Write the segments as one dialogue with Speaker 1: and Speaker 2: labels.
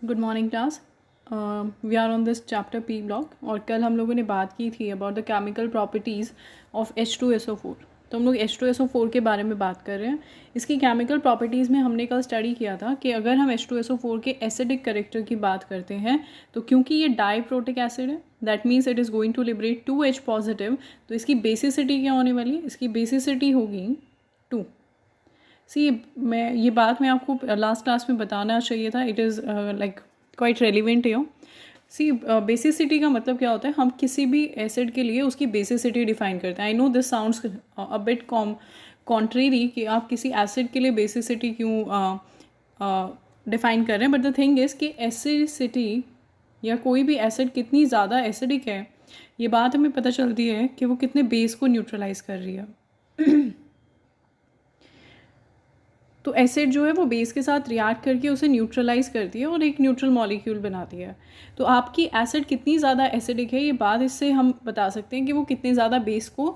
Speaker 1: Good morning class. We are on this chapter P block और कल हम लोगों ने बात की थी about the chemical properties of H2SO4। तो हम लोग H2SO4 के बारे में बात कर रहे हैं। इसकी केमिकल प्रॉपर्टीज़ में हमने कल स्टडी किया था कि अगर हम H2SO4 के एसिडिक करेक्टर की बात करते हैं तो क्योंकि ये डाईप्रोटिक एसिड है that means it is going to liberate 2H positive. तो इसकी बेसिसिटी क्या होने वाली है? इसकी बेसिसिटी होगी 2। सी मैं ये बात मैं आपको लास्ट क्लास में बताना चाहिए था। It is like quite relevant है। सी बेसिसिटी का मतलब क्या होता है? हम किसी भी एसिड के लिए उसकी बेसिसिटी डिफाइन करते हैं। I know this sounds a bit contrary कि आप किसी एसिड के लिए बेसिसिटी क्यों डिफाइन कर रहे हैं, बट द थिंग इज़ कि एसिडिसिटी या कोई भी एसिड कितनी ज़्यादा एसिडिक है ये बात हमें पता चलती है कि वो कितने बेस को न्यूट्रलाइज कर रही है। तो एसिड जो है वो बेस के साथ रिएक्ट करके उसे न्यूट्रलाइज करती है और एक न्यूट्रल मॉलिक्यूल बनाती है। तो आपकी एसिड कितनी ज़्यादा एसिडिक है ये बात इससे हम बता सकते हैं कि वो कितने ज़्यादा बेस को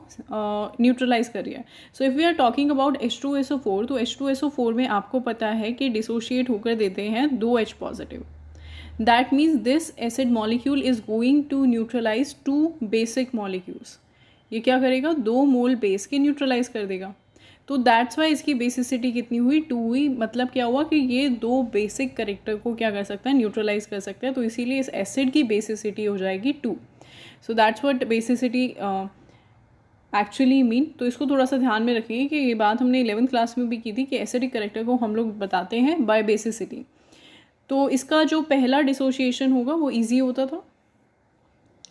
Speaker 1: न्यूट्रलाइज कर रही है। So if we are talking about H2SO4 तो H2SO4 में आपको पता है कि डिसोशिएट होकर देते हैं 2H positive. That means this acid molecule is going to neutralise 2 basic molecules. ये क्या करेगा? 2 मोल बेस के न्यूट्रलाइज कर देगा। तो दैट्स वाई इसकी बेसिसिटी कितनी हुई? 2 हुई। मतलब क्या हुआ कि ये 2 बेसिक करेक्टर को क्या कर सकता है? न्यूट्रलाइज कर सकता है। तो इसीलिए इस एसिड की बेसिसिटी हो जाएगी 2। So that's what basicity actually mean. तो इसको थोड़ा सा ध्यान में रखिए कि ये बात हमने 11th क्लास में भी की थी कि एसिडिक करेक्टर को हम लोग बताते हैं बाय बेसिसिटी। तो इसका जो पहला डिसोशिएशन होगा वो ईजी होता था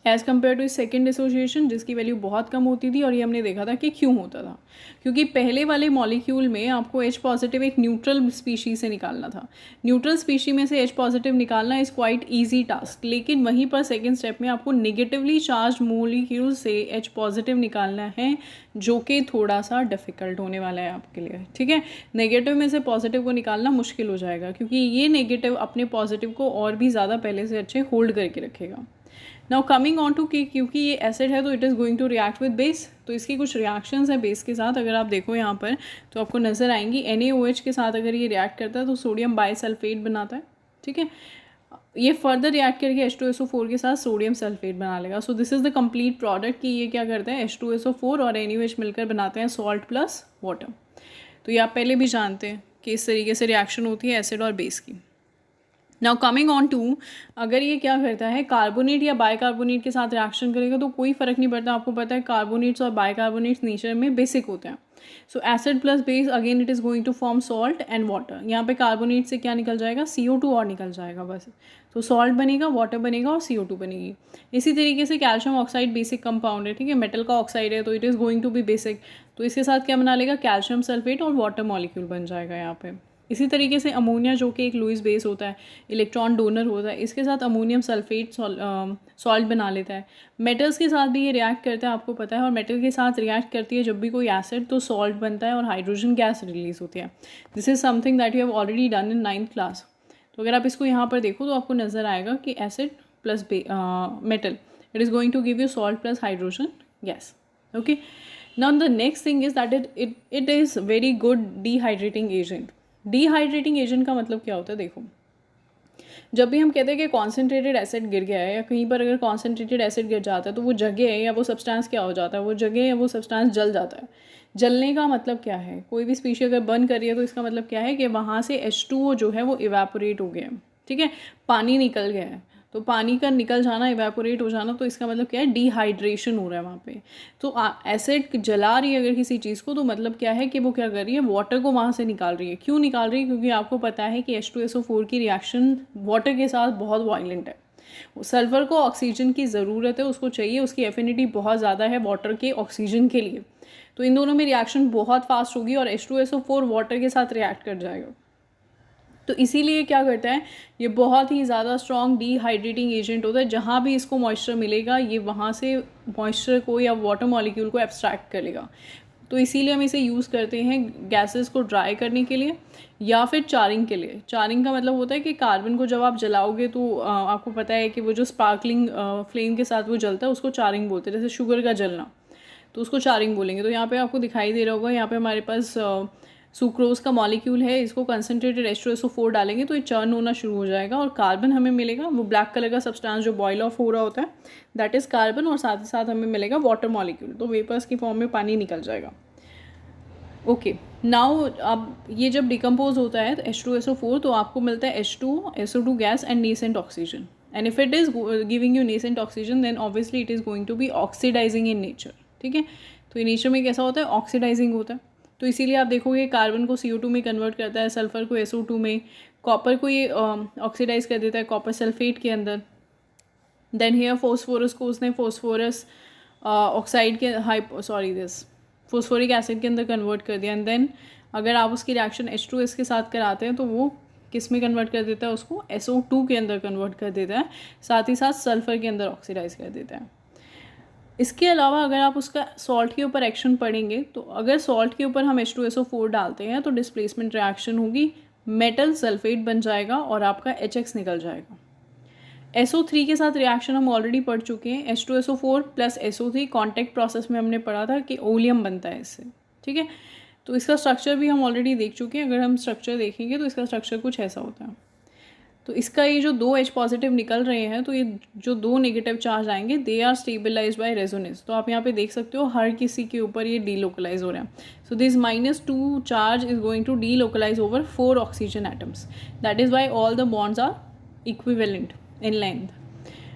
Speaker 1: as compare to second dissociation जिसकी वैल्यू बहुत कम होती थी। और ये हमने देखा था कि क्यों होता था, क्योंकि पहले वाले मॉलिक्यूल में आपको H पॉजिटिव एक न्यूट्रल स्पीशी से निकालना था। न्यूट्रल स्पीशी में से H पॉजिटिव निकालना इज़ क्वाइट ईजी टास्क, लेकिन वहीं पर सेकेंड स्टेप में आपको नेगेटिवली चार्ज मॉलिक्यूल से H पॉजिटिव निकालना है, जो कि थोड़ा सा डिफिकल्ट होने वाला है आपके लिए। ठीक है, नेगेटिव में से पॉजिटिव को निकालना मुश्किल हो जाएगा क्योंकि ये नेगेटिव अपने पॉजिटिव को और भी ज़्यादा पहले से अच्छे होल्ड करके रखेगा। नाउ कमिंग ऑन टू कि क्योंकि ये एसिड है तो it is going to react with base. तो इसकी कुछ रिएक्शंस है बेस के साथ। अगर आप देखो यहाँ पर तो आपको नज़र आएंगी NaOH के साथ अगर ये रिएक्ट करता है तो सोडियम बाइसल्फेट बनाता है। ठीक है, ये फर्दर रिएक्ट करके H2SO4 के साथ सोडियम सल्फेट बना लेगा। सो this is the complete product कि ये क्या करता है? H2SO4 और NaOH मिलकर बनाते हैं सॉल्ट प्लस वाटर। तो ये आप पहले भी जानते हैं कि इस तरीके से रिएक्शन होती है एसिड और बेस की। नाउ कमिंग ऑन टू, अगर ये क्या करता है कार्बोनेट या बाइकार्बोनेट के साथ रिएक्शन करेगा तो कोई फ़र्क नहीं पड़ता। आपको पता है कार्बोनेट्स और बाइकार्बोनेट्स नेचर में बेसिक होते हैं। So acid plus base again it is going to form salt and water. यहाँ पे कार्बोनेट से क्या निकल जाएगा? CO2 और निकल जाएगा बस। तो सॉल्ट बनेगा, वाटर बनेगा और CO2 बनेगी। इसी तरीके से कैल्शियम ऑक्साइड बेसिक कंपाउंड है। ठीक है, मेटल का ऑक्साइड है तो it is going to be basic. तो इसके साथ क्या बना लेगा? कैल्शियम सल्फेट और वाटर मॉलिक्यूल बन जाएगा यहाँ पे। इसी तरीके से अमोनिया जो कि एक लुईस बेस होता है, इलेक्ट्रॉन डोनर होता है, इसके साथ अमोनियम सल्फेट सॉल्ट बना लेता है। मेटल्स के साथ भी ये रिएक्ट करता है, आपको पता है। और मेटल के साथ रिएक्ट करती है जब भी कोई एसिड तो सॉल्ट बनता है और हाइड्रोजन गैस रिलीज होती है। This is something that you have already done in 9th class. तो अगर आप इसको यहाँ पर देखो तो आपको नज़र आएगा कि acid plus metal it is going to give you salt plus hydrogen gas. Okay, now the next thing is that it is very good dehydrating agent. Dehydrating agent का मतलब क्या होता है? देखो, जब भी हम कहते हैं कि कॉन्सेंट्रेटेड एसिड गिर गया है या कहीं पर अगर कॉन्सेंट्रेटेड एसिड गिर जाता है तो वो जगह या वो सब्सटेंस क्या हो जाता है? वो जगह या वो सब्सटेंस जल जाता है। जलने का मतलब क्या है? कोई भी स्पीशी अगर बर्न कर रही है तो इसका मतलब क्या है कि वहाँ से H2O जो है वो इवेपोरेट हो गया है। ठीक है, पानी निकल गया है। तो पानी का निकल जाना, इवेपोरेट हो जाना, तो इसका मतलब क्या है? डिहाइड्रेशन हो रहा है वहाँ पे। तो एसिड जला रही है अगर किसी चीज़ को तो मतलब क्या है कि वो क्या कर रही है? वाटर को वहाँ से निकाल रही है। क्यों निकाल रही है? क्योंकि आपको पता है कि H2SO4 की रिएक्शन वाटर के साथ बहुत वायलेंट है। सल्फर को ऑक्सीजन की ज़रूरत है, उसको चाहिए, उसकी एफिनिटी बहुत ज़्यादा है वाटर के ऑक्सीजन के लिए। तो इन दोनों में रिएक्शन बहुत फास्ट होगी और H2SO4 वाटर के साथ रिएक्ट कर जाएगा। तो इसीलिए क्या करता है, ये बहुत ही ज़्यादा स्ट्रॉन्ग डिहाइड्रेटिंग एजेंट होता है। जहाँ भी इसको मॉइस्चर मिलेगा ये वहाँ से मॉइस्चर को या वाटर मॉलिक्यूल को एब्स्ट्रैक्ट करेगा। तो इसीलिए हम इसे यूज़ करते हैं गैसेस को ड्राई करने के लिए या फिर चारिंग के लिए। चारिंग का मतलब होता है कि कार्बन को जब आप जलाओगे तो आपको पता है कि वो जो स्पार्कलिंग फ्लेम के साथ वो जलता है उसको चारिंग बोलते हैं। जैसे शुगर का जलना तो उसको चारिंग बोलेंगे। तो यहाँ पे आपको दिखाई दे रहा होगा, यहाँ पे हमारे पास सुक्रोज का मॉलिक्यूल है, इसको कंसनट्रेटेड H2SO4 डालेंगे तो ये चर्न होना शुरू हो जाएगा और कार्बन हमें मिलेगा, वो ब्लैक कलर का सब्सटेंस जो बॉयल ऑफ हो रहा होता है दैट इज़ कार्बन, और साथ ही साथ हमें मिलेगा वाटर मॉलिक्यूल, तो वेपर्स की फॉर्म में पानी निकल जाएगा। ओके, नाउ अब ये जब डिकम्पोज होता है तो H2SO4 तो आपको मिलता है H2, SO2 gas and nascent oxygen, and if it is giving you nascent oxygen then obviously it is going to be oxidising in nature. ठीक है, तो ये नेचर में कैसा होता है, ऑक्सीडाइजिंग होता है, तो इसीलिए आप देखोगे कार्बन को CO2 में कन्वर्ट करता है, सल्फर को SO2 में, कॉपर को ये ऑक्सीडाइज कर देता है कॉपर सल्फेट के अंदर, देन हेयर फोस्फोरस को उसने फोस्फोरस ऑक्साइड के फोस्फोरिक एसिड के अंदर कन्वर्ट कर दिया, एंड देन अगर आप उसकी रिएक्शन H2S के साथ कराते हैं तो वो किस में कन्वर्ट कर देता है, उसको SO2 के अंदर कन्वर्ट कर देता है, साथ ही साथ सल्फर के अंदर ऑक्सीडाइज कर देता है। इसके अलावा अगर आप उसका सॉल्ट के ऊपर एक्शन पढ़ेंगे तो अगर सॉल्ट के ऊपर हम H2SO4 डालते हैं तो डिस्प्लेसमेंट रिएक्शन होगी, मेटल सल्फेट बन जाएगा और आपका HX निकल जाएगा। SO3 के साथ रिएक्शन हम ऑलरेडी पढ़ चुके हैं, H2SO4 plus SO3 contact process में हमने पढ़ा था कि ओलियम बनता है इससे। ठीक है, तो इसका स्ट्रक्चर भी हम ऑलरेडी देख चुके हैं, अगर हम स्ट्रक्चर देखेंगे तो इसका स्ट्रक्चर कुछ ऐसा होता है। तो इसका ये जो 2 H पॉजिटिव निकल रहे हैं तो ये जो 2 नेगेटिव चार्ज आएंगे they are stabilise by resonance, तो आप यहाँ पे देख सकते हो हर किसी के ऊपर ये डीलोकलाइज हो रहा है। So this -2 charge is going to delocalise over 4 oxygen atoms, that is why all the bonds are equivalent in length.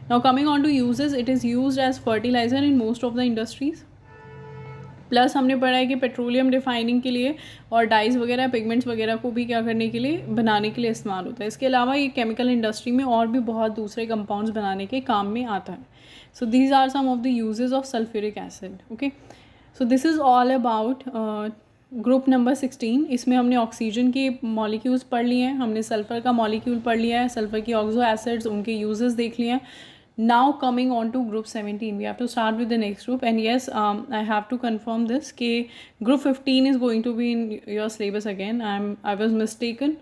Speaker 1: Now coming on to uses, it is used as fertilizer in most of the industries. Plus हमने पढ़ा है कि petroleum refining के लिए और dies वगैरह pigments वगैरह को भी क्या करने के लिए, बनाने के लिए इस्तेमाल होता है। इसके अलावा ये केमिकल इंडस्ट्री में और भी बहुत दूसरे कंपाउंड्स बनाने के काम में आता है। So these are some of the uses of sulphuric acid. Okay, so this is all about group number 16। इसमें हमने ऑक्सीजन के मॉलिक्यूल्स पढ़ लिए हैं, हमने सल्फ़र का मॉलिक्यूल पढ़ लिया है, सल्फ़र की ऑक्सो एसिड्स उनके यूजेस देख लिए हैं। Now coming on to group 17, we have to start with the next group, and yes I have to confirm this कि group 15 is going to be in your syllabus again. I was mistaken,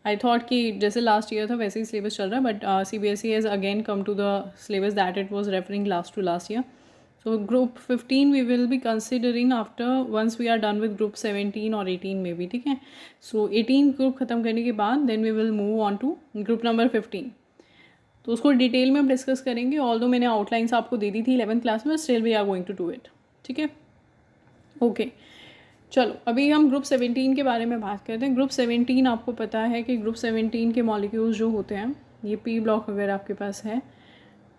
Speaker 1: I thought कि जैसे last year था वैसे ही syllabus चल रहा है, but CBSE has again come to the syllabus that it was referring last to last year. So group 15 we will be considering after once we are done with group 17 or 18 maybe, ठीक है. So 18 group ख़त्म करने के बाद then we will move on to group number 15. तो उसको detail में हम डिस्कस करेंगे, ऑल्दो मैंने आउटलाइंस आपको दे दी थी 11th क्लास में, still we are going to do it. ठीक है, ओके. चलो अभी हम ग्रुप 17 के बारे में बात करते हैं. ग्रुप 17 आपको पता है कि ग्रुप 17 के मॉलिक्यूल्स जो होते हैं, ये P ब्लॉक अगर आपके पास है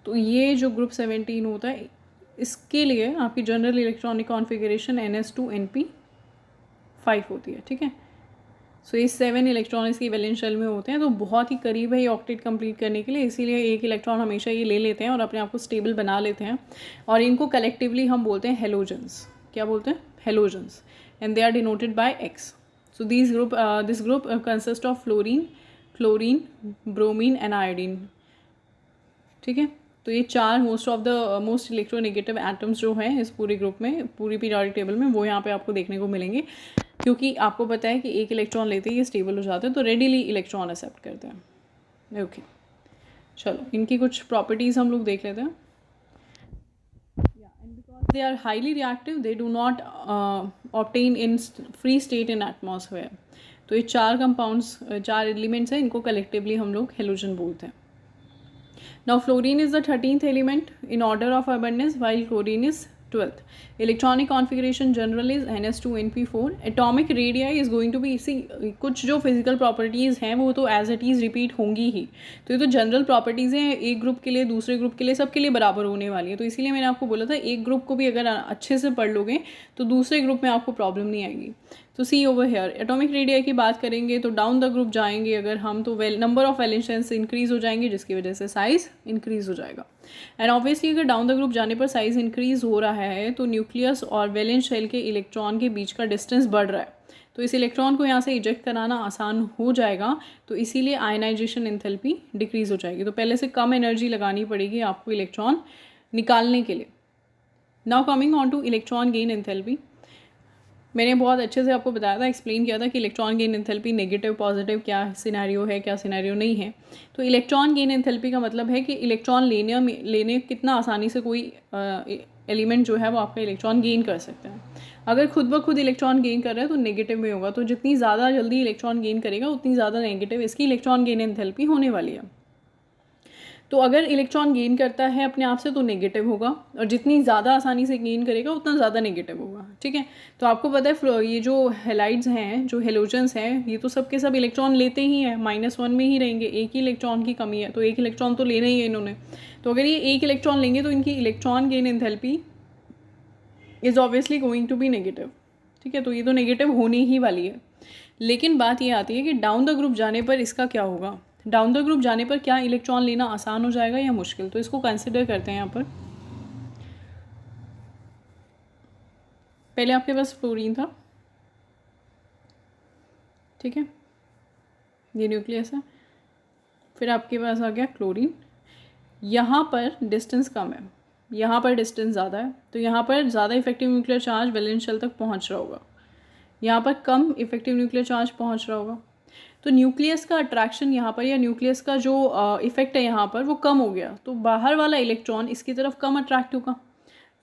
Speaker 1: तो ये जो ग्रुप 17 होता है इसके लिए आपकी जनरल इलेक्ट्रॉनिक कॉन्फ़िगरेशन NS2NP5 होती है. ठीक है, सो ये 7 इलेक्ट्रॉन इसकी वैलेंस शेल में होते हैं, तो बहुत ही करीब है ये ऑक्टेट कंप्लीट करने के लिए, इसीलिए एक इलेक्ट्रॉन हमेशा ये ले लेते हैं और अपने आप को स्टेबल बना लेते हैं. और इनको कलेक्टिवली हम बोलते हैं हेलोजेंस. क्या बोलते हैं? Halogens. And they are denoted by X. So this group consist of fluorine, bromine and iodine. ठीक है, तो ये 4 मोस्ट इलेक्ट्रोनेगेटिव एटम्स जो हैं इस पूरे ग्रुप में, पूरी पीरियोडिक टेबल में, वो यहाँ पे आपको देखने को मिलेंगे. क्योंकि आपको पता है कि एक इलेक्ट्रॉन लेते ही ये स्टेबल हो जाते हैं, तो रेडीली इलेक्ट्रॉन एक्सेप्ट करते हैं. ओके, चलो इनकी कुछ प्रॉपर्टीज़ हम लोग देख लेते हैं. And because they are highly reactive they do not obtain in free state in atmosphere. तो ये 4 कंपाउंड्स, 4 एलिमेंट्स हैं, इनको कलेक्टिवली हम लोग हेलोजन बोलते हैं. Now fluorine is the 13th element in order of abundance while chlorine is 12th. Electronic configuration general is NS2NP4. Atomic radii is going to be, see कुछ जो physical properties हैं वो तो as it is repeat होंगी ही, तो ये तो general properties हैं, एक ग्रुप के लिए दूसरे ग्रुप के लिए सबके लिए बराबर होने वाली है. तो इसीलिए मैंने आपको बोला था एक ग्रुप को भी अगर अच्छे से पढ़ लोगे तो दूसरे ग्रुप में आपको प्रॉब्लम नहीं आएगी. तो सी ओवर हेयर एटॉमिक रेडिया की बात करेंगे तो डाउन द ग्रुप जाएंगे अगर हम, तो number of valence shells increase हो जाएंगे जिसकी वजह से साइज़ इंक्रीज़ हो जाएगा. एंड ऑब्वियसली अगर डाउन द ग्रुप जाने पर साइज़ इंक्रीज़ हो रहा है तो न्यूक्लियस और वैलेंस शेल के इलेक्ट्रॉन के बीच का डिस्टेंस बढ़ रहा है, तो इस इलेक्ट्रॉन को यहाँ से इजेक्ट कराना आसान हो जाएगा, तो इसीलिए आयनाइजेशन एंथैल्पी डिक्रीज़ हो जाएगी. तो पहले से कम एनर्जी लगानी पड़ेगी आपको इलेक्ट्रॉन निकालने के लिए. Now coming on two electron gain enthalpy. मैंने बहुत अच्छे से आपको बताया था, एक्सप्लेन किया था कि electron gain enthalpy negative positive क्या सिनेरियो है, क्या सिनेरियो नहीं है। तो इलेक्ट्रॉन गेन एंथैल्पी का मतलब है कि इलेक्ट्रॉन लेने कितना आसानी से कोई एलिमेंट जो है वो आपका इलेक्ट्रॉन गेन कर सकता है। अगर खुद ब खुद इलेक्ट्रॉन गेन कर रहा है तो नेगेटिव में होगा, तो जितनी ज़्यादा जल्दी इलेक्ट्रॉन गेन करेगा उतनी ज़्यादा नेगेटिव इसकी इलेक्ट्रॉन गेन एंथैल्पी होने वाली है। तो अगर इलेक्ट्रॉन गेन करता है अपने आप से तो नेगेटिव होगा, और जितनी ज़्यादा आसानी से गेन करेगा उतना ज़्यादा नेगेटिव होगा। ठीक है, तो आपको पता है ये जो हेलाइड्स हैं, जो हेलोजन्स हैं, ये तो सब के सब इलेक्ट्रॉन लेते ही हैं, -1 में ही रहेंगे, एक ही इलेक्ट्रॉन की कमी है, तो एक इलेक्ट्रॉन तो लेना ही है इन्होंने। तो अगर ये एक इलेक्ट्रॉन लेंगे तो इनकी electron gain enthalpy is obviously going to be negative. ठीक है, तो ये तो नेगेटिव होने ही वाली है। लेकिन बात ये आती है कि डाउन द ग्रुप जाने पर इसका क्या होगा। डाउन द ग्रुप जाने पर क्या इलेक्ट्रॉन लेना आसान हो जाएगा या मुश्किल, तो इसको कंसिडर करते हैं यहाँ पर। पहले आपके पास फ्लोरीन था, ठीक है, ये न्यूक्लियस है, फिर आपके पास आ गया क्लोरीन। यहाँ पर डिस्टेंस कम है, यहाँ पर डिस्टेंस ज़्यादा है, तो यहाँ पर ज़्यादा effective nuclear charge valence shell तक पहुँच रहा होगा, यहाँ पर कम इफेक्टिव न्यूक्लियर चार्ज पहुँच रहा होगा। तो न्यूक्लियस का अट्रैक्शन यहाँ पर, या न्यूक्लियस का जो इफेक्ट है यहाँ पर, वो कम हो गया, तो बाहर वाला इलेक्ट्रॉन इसकी तरफ कम अट्रैक्ट होगा,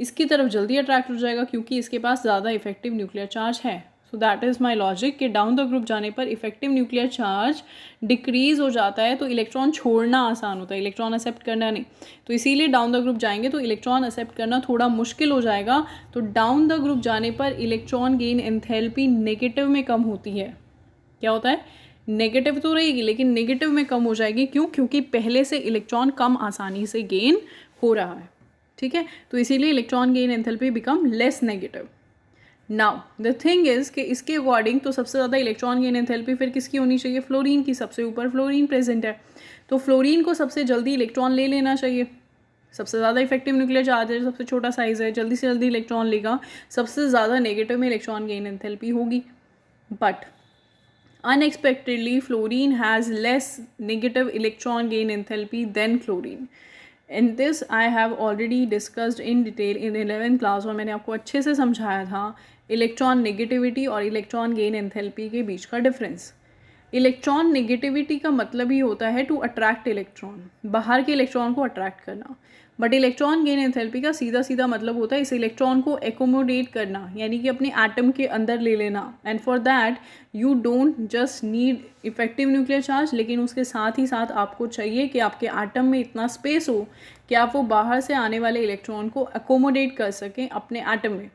Speaker 1: इसकी तरफ जल्दी अट्रैक्ट हो जाएगा क्योंकि इसके पास ज़्यादा इफेक्टिव न्यूक्लियर चार्ज है। So that is my logic कि डाउन द ग्रुप जाने पर इफेक्टिव न्यूक्लियर चार्ज डिक्रीज़ हो जाता है, तो इलेक्ट्रॉन छोड़ना आसान होता है, इलेक्ट्रॉन एक्सेप्ट करना नहीं। तो इसीलिए डाउन द ग्रुप जाएंगे तो इलेक्ट्रॉन एक्सेप्ट करना थोड़ा मुश्किल हो जाएगा। तो डाउन द ग्रुप जाने पर इलेक्ट्रॉन गेन एंथैल्पी नेगेटिव में कम होती है। क्या होता है, नेगेटिव तो रहेगी लेकिन नेगेटिव में कम हो जाएगी। क्यों? क्योंकि पहले से इलेक्ट्रॉन कम आसानी से गेन हो रहा है। ठीक है, तो इसीलिए electron gain enthalpy become less negative. Now the thing is कि इसके अकॉर्डिंग तो सबसे ज़्यादा इलेक्ट्रॉन गेन एंथैल्पी फिर किसकी होनी चाहिए? फ्लोरीन की। सबसे ऊपर फ्लोरीन प्रेजेंट है, तो फ्लोरीन को सबसे जल्दी इलेक्ट्रॉन ले लेना चाहिए। सबसे ज़्यादा इफेक्टिव न्यूक्लियर चार्ज है, सबसे छोटा साइज़ है, जल्दी से जल्दी इलेक्ट्रॉन लेगा, सबसे ज़्यादा नेगेटिव में इलेक्ट्रॉन गेन एंथैल्पी होगी। But unexpectedly fluorine has less negative electron gain enthalpy than chlorine, and this I have already discussed in detail in 11th class, और मैंने आपको अच्छे से समझाया था इलेक्ट्रॉन नेगेटिविटी और इलेक्ट्रॉन गेन एंथैल्पी के बीच का डिफरेंस। इलेक्ट्रॉन नेगेटिविटी का मतलब ही होता है टू अट्रैक्ट इलेक्ट्रॉन, बाहर के इलेक्ट्रॉन को अट्रैक्ट करना। बट इलेक्ट्रॉन गेन एंथैल्पी का सीधा सीधा मतलब होता है इस इलेक्ट्रॉन को एकोमोडेट करना, यानी कि अपने एटम के अंदर ले लेना। And for that you don't just need effective nuclear charge, लेकिन उसके साथ ही साथ आपको चाहिए कि आपके एटम में इतना स्पेस हो कि आप वो बाहर से आने वाले इलेक्ट्रॉन को एकोमोडेट कर सकें अपने एटम में।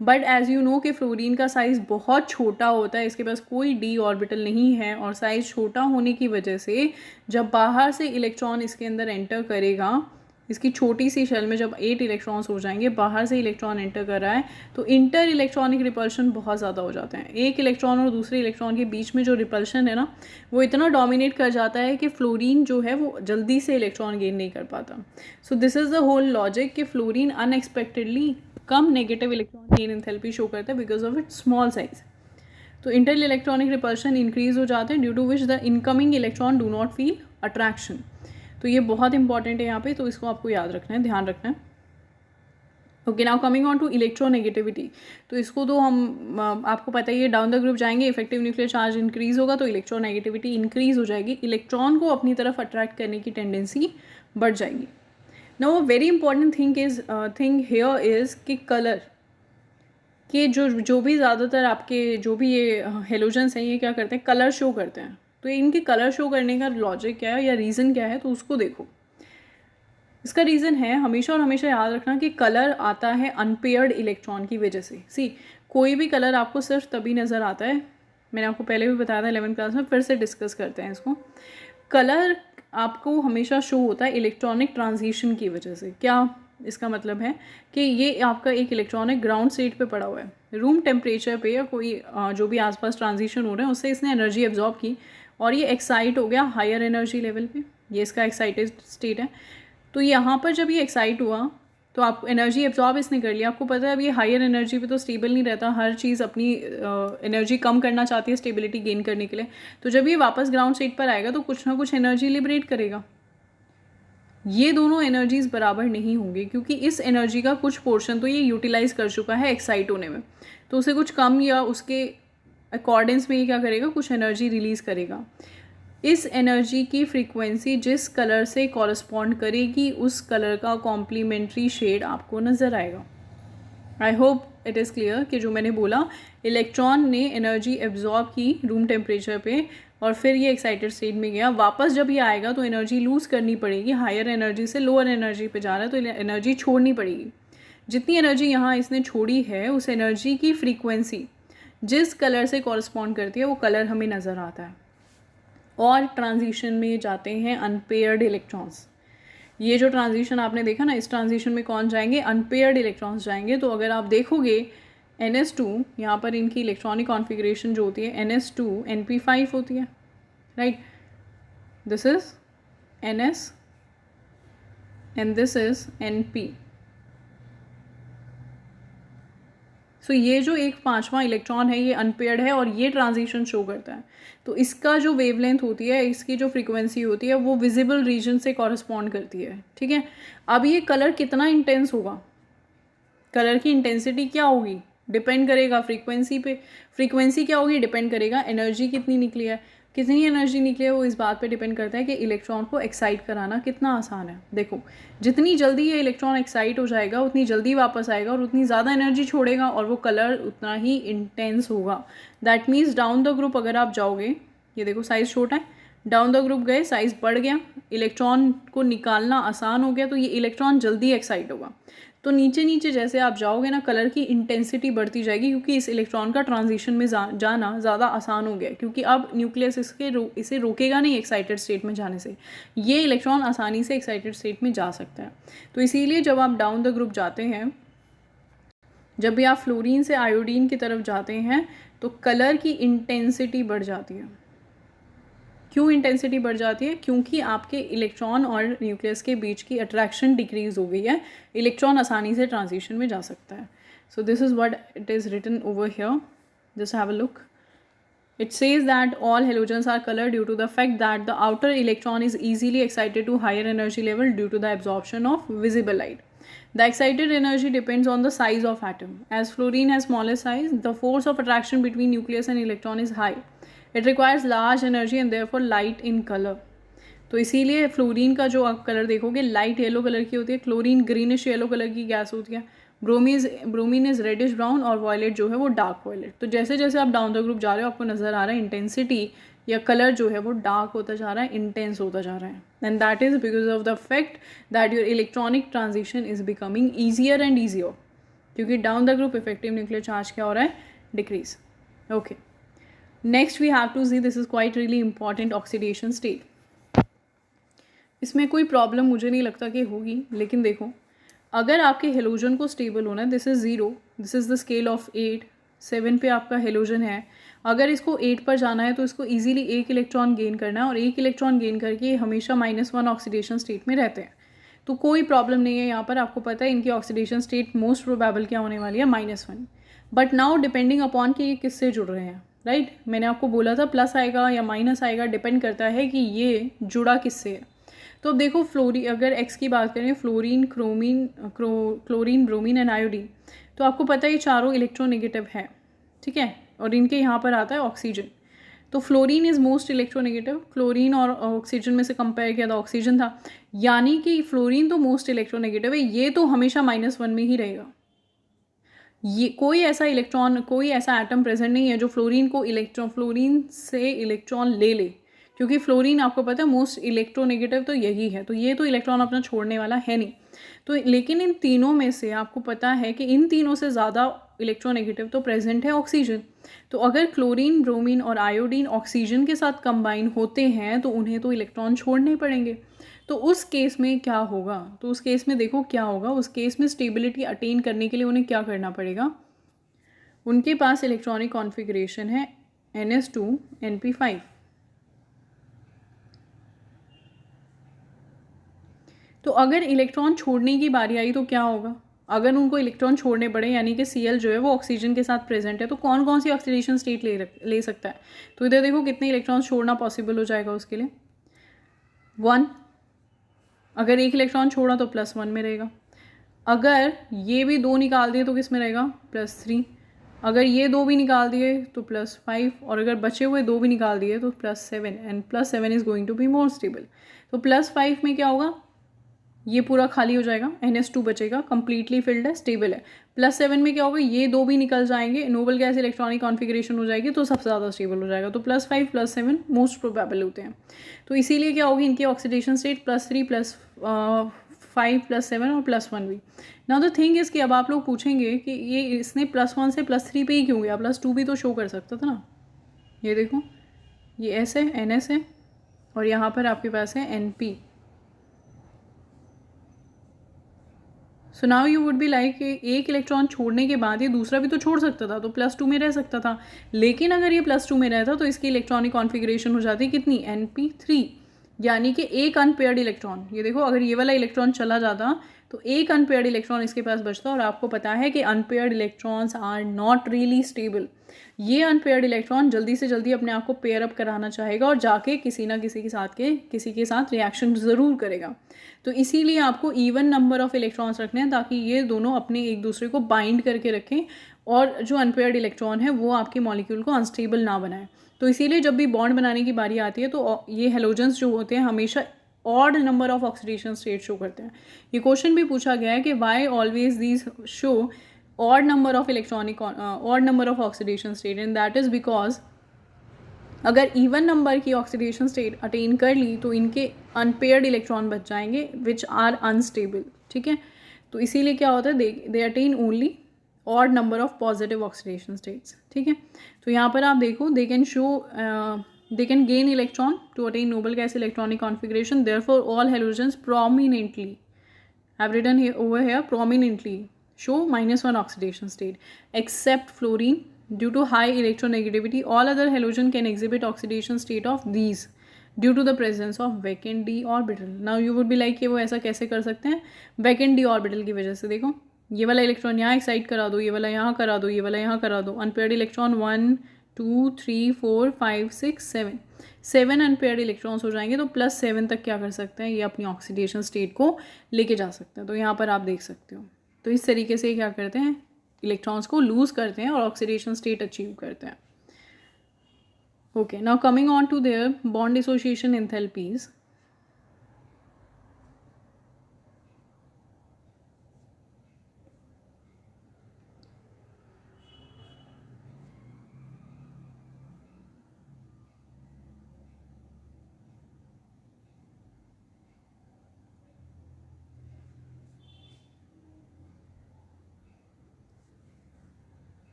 Speaker 1: बट एज़ यू नो कि फ्लोरीन का साइज़ बहुत छोटा होता है, इसके पास कोई डी ऑर्बिटल नहीं है, और साइज़ छोटा होने की वजह से जब बाहर से इलेक्ट्रॉन इसके अंदर एंटर करेगा, इसकी छोटी सी शेल में जब 8 इलेक्ट्रॉन्स हो जाएंगे, बाहर से इलेक्ट्रॉन एंटर कर रहा है, तो इंटर इलेक्ट्रॉनिक रिपल्शन बहुत ज़्यादा हो जाते हैं। एक इलेक्ट्रॉन और दूसरे इलेक्ट्रॉन के बीच में जो रिपल्शन है ना, वो इतना डोमिनेट कर जाता है कि फ्लोरीन जो है वो जल्दी से इलेक्ट्रॉन गेन नहीं कर पाता। So this is the whole logic कि फ्लोरीन अनएक्सपेक्टेडली कम negative electron gain enthalpy show करता है because of its small size. तो इंटर इलेक्ट्रॉनिक रिपल्शन इंक्रीज हो जाते हैं due to which the incoming electron do not feel attraction. तो ये बहुत इंपॉर्टेंट है यहाँ पे, तो इसको आपको याद रखना है, ध्यान रखना है। Okay, now coming on to electronegativity. तो इसको तो हम आपको पता ही है, डाउन द ग्रुप जाएंगे, इफेक्टिव न्यूक्लियर चार्ज इंक्रीज होगा तो इलेक्ट्रोनेगेटिविटी इंक्रीज हो जाएगी, इलेक्ट्रॉन को अपनी तरफ अट्रैक्ट करने की टेंडेंसी बढ़ जाएगी। Now a very important thing here is कि कलर के जो भी ज़्यादातर आपके जो भी ये हेलोजन्स हैं, ये क्या करते हैं? कलर शो करते हैं। तो इनके कलर शो करने का लॉजिक क्या है या रीज़न क्या है, तो उसको देखो। इसका रीज़न है, हमेशा और हमेशा याद रखना कि कलर आता है अनपेयर्ड इलेक्ट्रॉन की वजह से। कोई भी कलर आपको सिर्फ तभी नज़र आता है, मैंने आपको पहले भी बताया था 11th क्लास में, फिर से डिस्कस करते हैं इसको। कलर आपको हमेशा शो होता है इलेक्ट्रॉनिक ट्रांजिशन की वजह से। क्या इसका मतलब है कि ये आपका एक इलेक्ट्रॉनिक ग्राउंड स्टेट पे पड़ा हुआ है, रूम टेम्परेचर पे, या कोई जो भी आसपास ट्रांजिशन हो रहे हैं उससे इसने एनर्जी एब्जॉर्ब की और ये एक्साइट हो गया हायर एनर्जी लेवल पे, ये इसका एक्साइटेड स्टेट है। तो यहाँ पर जब ये एक्साइट हुआ तो आप एनर्जी एब्जॉर्ब इसने कर लिया। आपको पता है अब ये हायर एनर्जी पे तो स्टेबल नहीं रहता, हर चीज़ अपनी एनर्जी कम करना चाहती है स्टेबिलिटी गेन करने के लिए। तो जब ये वापस ग्राउंड स्टेट पर आएगा तो कुछ ना कुछ एनर्जी लिबरेट करेगा। ये दोनों एनर्जीज़ बराबर नहीं होंगी क्योंकि इस एनर्जी का कुछ पोर्शन तो ये यूटिलाइज़ कर चुका है एक्साइट होने में। तो उसे कुछ कम या उसके अकॉर्डेंस में ये क्या करेगा, कुछ एनर्जी रिलीज़ करेगा। इस एनर्जी की फ्रीक्वेंसी जिस कलर से कॉरस्पॉन्ड करेगी उस कलर का कॉम्प्लीमेंट्री शेड आपको नज़र आएगा। आई होप इट इज़ क्लियर कि जो मैंने बोला, इलेक्ट्रॉन ने एनर्जी एब्जॉर्ब की रूम टेम्परेचर पे और फिर ये एक्साइटेड स्टेट में गया। वापस जब ये आएगा तो एनर्जी लूज़ करनी पड़ेगी, हायर एनर्जी से लोअर एनर्जी पे जा रहा है तो एनर्जी छोड़नी पड़ेगी। जितनी एनर्जी यहाँ इसने छोड़ी है उस एनर्जी की फ्रीक्वेंसी जिस कलर से कॉरस्पॉन्ड करती है वो कलर हमें नज़र आता है। और ट्रांजिशन में जाते हैं अनपेयर्ड इलेक्ट्रॉन्स। ये जो ट्रांजिशन आपने देखा ना, इस ट्रांजिशन में कौन जाएंगे, अनपेयर्ड इलेक्ट्रॉन्स जाएंगे। तो अगर आप देखोगे NS2, यहाँ पर इनकी इलेक्ट्रॉनिक कॉन्फ़िगरेशन जो होती है NS2 NP5 होती है, right. This is NS and this is NP। सो ये जो एक पांचवा इलेक्ट्रॉन है ये अनपेयर्ड है और ये ट्रांजिशन शो करता है। तो इसका जो वेवलेंथ होती है, इसकी जो फ्रीक्वेंसी होती है वो विजिबल रीजन से कॉरस्पॉन्ड करती है, ठीक है। अब ये कलर कितना इंटेंस होगा, कलर की इंटेंसिटी क्या होगी, डिपेंड करेगा फ्रीक्वेंसी पे। फ्रीक्वेंसी क्या होगी, डिपेंड करेगा एनर्जी कितनी निकली है। कितनी एनर्जी निकली है वो इस बात पे डिपेंड करता है कि इलेक्ट्रॉन को एक्साइट कराना कितना आसान है। देखो, जितनी जल्दी ये इलेक्ट्रॉन एक्साइट हो जाएगा उतनी जल्दी वापस आएगा और उतनी ज़्यादा एनर्जी छोड़ेगा और वो कलर उतना ही इंटेंस होगा। That means down the group अगर आप जाओगे, ये देखो साइज़ छोटा है, डाउन द ग्रुप गए साइज़ बढ़ गया, इलेक्ट्रॉन को निकालना आसान हो गया, तो ये इलेक्ट्रॉन जल्दी एक्साइट होगा। तो नीचे नीचे जैसे आप जाओगे ना, कलर की इंटेंसिटी बढ़ती जाएगी क्योंकि इस इलेक्ट्रॉन का ट्रांजिशन में जाना ज़्यादा आसान हो गया, क्योंकि अब न्यूक्लियस इसे रोकेगा नहीं एक्साइटेड स्टेट में जाने से। ये इलेक्ट्रॉन आसानी से एक्साइटेड स्टेट में जा सकता है। तो इसीलिए जब आप डाउन द ग्रुप जाते हैं, जब भी आप फ्लोरीन से आयोडीन की तरफ जाते हैं तो कलर की इंटेंसिटी बढ़ जाती है। क्यों इंटेंसिटी बढ़ जाती है, क्योंकि आपके इलेक्ट्रॉन और न्यूक्लियस के बीच की अट्रैक्शन डिक्रीज हो गई है, इलेक्ट्रॉन आसानी से ट्रांजिशन में जा सकता है। So this is what it is written over here, just have a look. It says that all halogens are colored due to the fact that the outer electron is easily excited to higher energy level due to the absorption of visible light. The excited energy depends on the size of atom. As fluorine has smaller size, the force of attraction between nucleus and electron is high. It requires large energy and therefore light in color. तो इसीलिए fluorine का जो आप colour देखोगे light yellow colour की होती है, chlorine greenish yellow colour की गैस होती है, ब्रोमीन इज रेडिश ब्राउन और वॉयलेट जो है वो डार्क वॉयलेट। तो जैसे जैसे आप डाउन द ग्रुप जा रहे हो आपको नज़र आ रहा है इंटेंसिटी या कलर जो है वो डार्क होता जा रहा है, इंटेंस होता जा रहा है। And that is because of the fact that your electronic transition is becoming easier and easier, क्योंकि down the group effective nuclear charge क्या हो रहा है, decrease. Okay, next we have to see, this is quite really important, oxidation state. इसमें कोई problem मुझे नहीं लगता कि होगी, लेकिन देखो अगर आपके हेलोजन को स्टेबल होना है, this is 0, this is the scale of 8, 7 पे आपका हेलोजन है, अगर इसको 8 पर जाना है तो इसको इजीली 1 इलेक्ट्रॉन गेन करना है और 1 इलेक्ट्रॉन गेन करके हमेशा -1 ऑक्सीडेशन स्टेट में रहते हैं। तो कोई प्रॉब्लम नहीं है यहाँ पर, आपको पता है इनकी ऑक्सीडेशन स्टेट मोस्ट प्रोबेबल क्या होने वाली है, -1। बट नाउ डिपेंडिंग अपॉन कि ये किससे जुड़ रहे हैं, राइट। मैंने आपको बोला था प्लस आएगा या माइनस आएगा, डिपेंड करता है कि ये जुड़ा किससे है। तो अब देखो अगर एक्स की बात करें, fluorine, chlorine, bromine and iodine, तो आपको पता है ये चारों इलेक्ट्रोनेगेटिव है, ठीक है। और इनके यहाँ पर आता है ऑक्सीजन, तो fluorine is most electronegative. Chlorine और ऑक्सीजन में से कंपेयर किया था ऑक्सीजन था, यानी कि फ्लोरीन तो मोस्ट इलेक्ट्रोनेगेटिव है, ये तो हमेशा -1 में ही रहेगा। ये कोई ऐसा एटम प्रेजेंट नहीं है जो फ्लोरीन से इलेक्ट्रॉन ले ले, क्योंकि फ्लोरीन आपको पता है मोस्ट इलेक्ट्रोनेगेटिव तो यही है, तो ये तो इलेक्ट्रॉन अपना छोड़ने वाला है नहीं। तो लेकिन इन तीनों में से आपको पता है कि इन तीनों से ज़्यादा इलेक्ट्रोनेगेटिव तो प्रेजेंट है ऑक्सीजन। तो अगर क्लोरीन, ब्रोमीन और आयोडीन ऑक्सीजन के साथ कंबाइन होते हैं तो उन्हें तो इलेक्ट्रॉन छोड़ने पड़ेंगे। तो उस केस में क्या होगा, तो उस केस में देखो क्या होगा, उस केस में स्टेबिलिटी अटेन करने के लिए उन्हें क्या करना पड़ेगा, उनके पास इलेक्ट्रॉनिक कॉन्फ़िगरेशन है NS2 NP5। तो अगर इलेक्ट्रॉन छोड़ने की बारी आई तो क्या होगा, अगर उनको इलेक्ट्रॉन छोड़ने पड़े, यानी कि Cl जो है वो ऑक्सीजन के साथ प्रेजेंट है, तो कौन कौन सी ऑक्सीडेशन स्टेट ले सकता है। तो इधर देखो कितने इलेक्ट्रॉन छोड़ना पॉसिबल हो जाएगा उसके लिए, 1। अगर 1 इलेक्ट्रॉन छोड़ा तो +1 में रहेगा, अगर ये भी 2 निकाल दिए तो किस में रहेगा, +3। अगर ये 2 भी निकाल दिए तो +5, और अगर बचे हुए 2 भी निकाल दिए तो +7, and +7 is going to be more stable. तो +5 में क्या होगा, ये पूरा खाली हो जाएगा, NH2 बचेगा, कंप्लीटली फिल्ड है, स्टेबल है। +7 में क्या होगा, ये 2 भी निकल जाएंगे, नोबल गैस इलेक्ट्रॉनिक कॉन्फ़िगरेशन हो जाएगी, तो सबसे ज़्यादा स्टेबल हो जाएगा। तो +5 +7 मोस्ट प्रोबेबल होते हैं। तो इसीलिए क्या होगी, इनकी ऑक्सीडेशन स्टेट +3 +5 +7 और +1 भी। नाउ द थिंग इज़ कि अब आप लोग पूछेंगे कि ये इसने +1 से +3 पे ही क्यों गया, +2 भी तो शो कर सकता था ना। ये देखो, ये S है, NS है, और यहाँ पर आपके पास है NP। So now you would be like, एक इलेक्ट्रॉन छोड़ने के बाद ये दूसरा भी तो छोड़ सकता था, तो +2 में रह सकता था। लेकिन अगर ये +2 में रहता तो इसकी इलेक्ट्रॉनिक कॉन्फ़िगरेशन हो जाती कितनी, NP3, यानी कि एक अनपेयर्ड इलेक्ट्रॉन। ये देखो, अगर ये वाला इलेक्ट्रॉन चला जाता तो एक अनपेयर्ड इलेक्ट्रॉन इसके पास बचता, और आपको पता है कि unpaired electrons are not really stable. ये अनपेयर्ड इलेक्ट्रॉन जल्दी से जल्दी अपने आप को पेयर अप कराना चाहेगा और जाके किसी ना किसी के साथ रिएक्शन ज़रूर करेगा। तो इसीलिए आपको इवन नंबर ऑफ इलेक्ट्रॉन्स रखने हैं, ताकि ये दोनों अपने एक दूसरे को बाइंड करके रखें, और जो अनपेयर्ड इलेक्ट्रॉन है वो आपके मॉलिक्यूल को अनस्टेबल ना बनाए। तो इसीलिए जब भी बॉन्ड बनाने की बारी आती है तो ये हेलोजेंस जो होते हैं हमेशा odd number of oxidation state show करते हैं। ये क्वेश्चन भी पूछा गया है कि why always these show odd number of oxidation state, and that is because अगर इवन नंबर की ऑक्सीडेशन स्टेट अटेन कर ली तो इनके अनपेयर्ड इलेक्ट्रॉन बच जाएंगे विच आर अनस्टेबल। ठीक है, तो इसीलिए क्या होता है, they attain only odd number of positive oxidation states. ठीक है, तो यहाँ पर आप देखो, they can gain electron to attain noble gas electronic configuration, therefore all halogens prominently, I've written here over here, prominently show -1 oxidation state, except fluorine. Due to high electronegativity, all other halogen can exhibit oxidation state of these due to the presence of vacant d orbital. Now you would be like कि वो ऐसा कैसे कर सकते हैं, vacant d orbital की वजह से। देखो, ये वाला इलेक्ट्रॉन यहाँ एक्साइट करा दो, ये वाला यहाँ करा दो, ये वाला यहाँ करा दो, अनपेयर्ड इलेक्ट्रॉन 1 2 3 4 5 6 7 अनपेयर्ड इलेक्ट्रॉन्स हो जाएंगे। तो +7 तक क्या कर सकते हैं, ये अपनी ऑक्सीडेशन स्टेट को लेके जा सकते हैं। तो यहाँ पर आप देख सकते हो, तो इस तरीके से क्या करते हैं, इलेक्ट्रॉन्स को लूज़ करते हैं और ऑक्सीडेशन स्टेट अचीव करते हैं। Okay, now coming on to their bond dissociation enthalpies.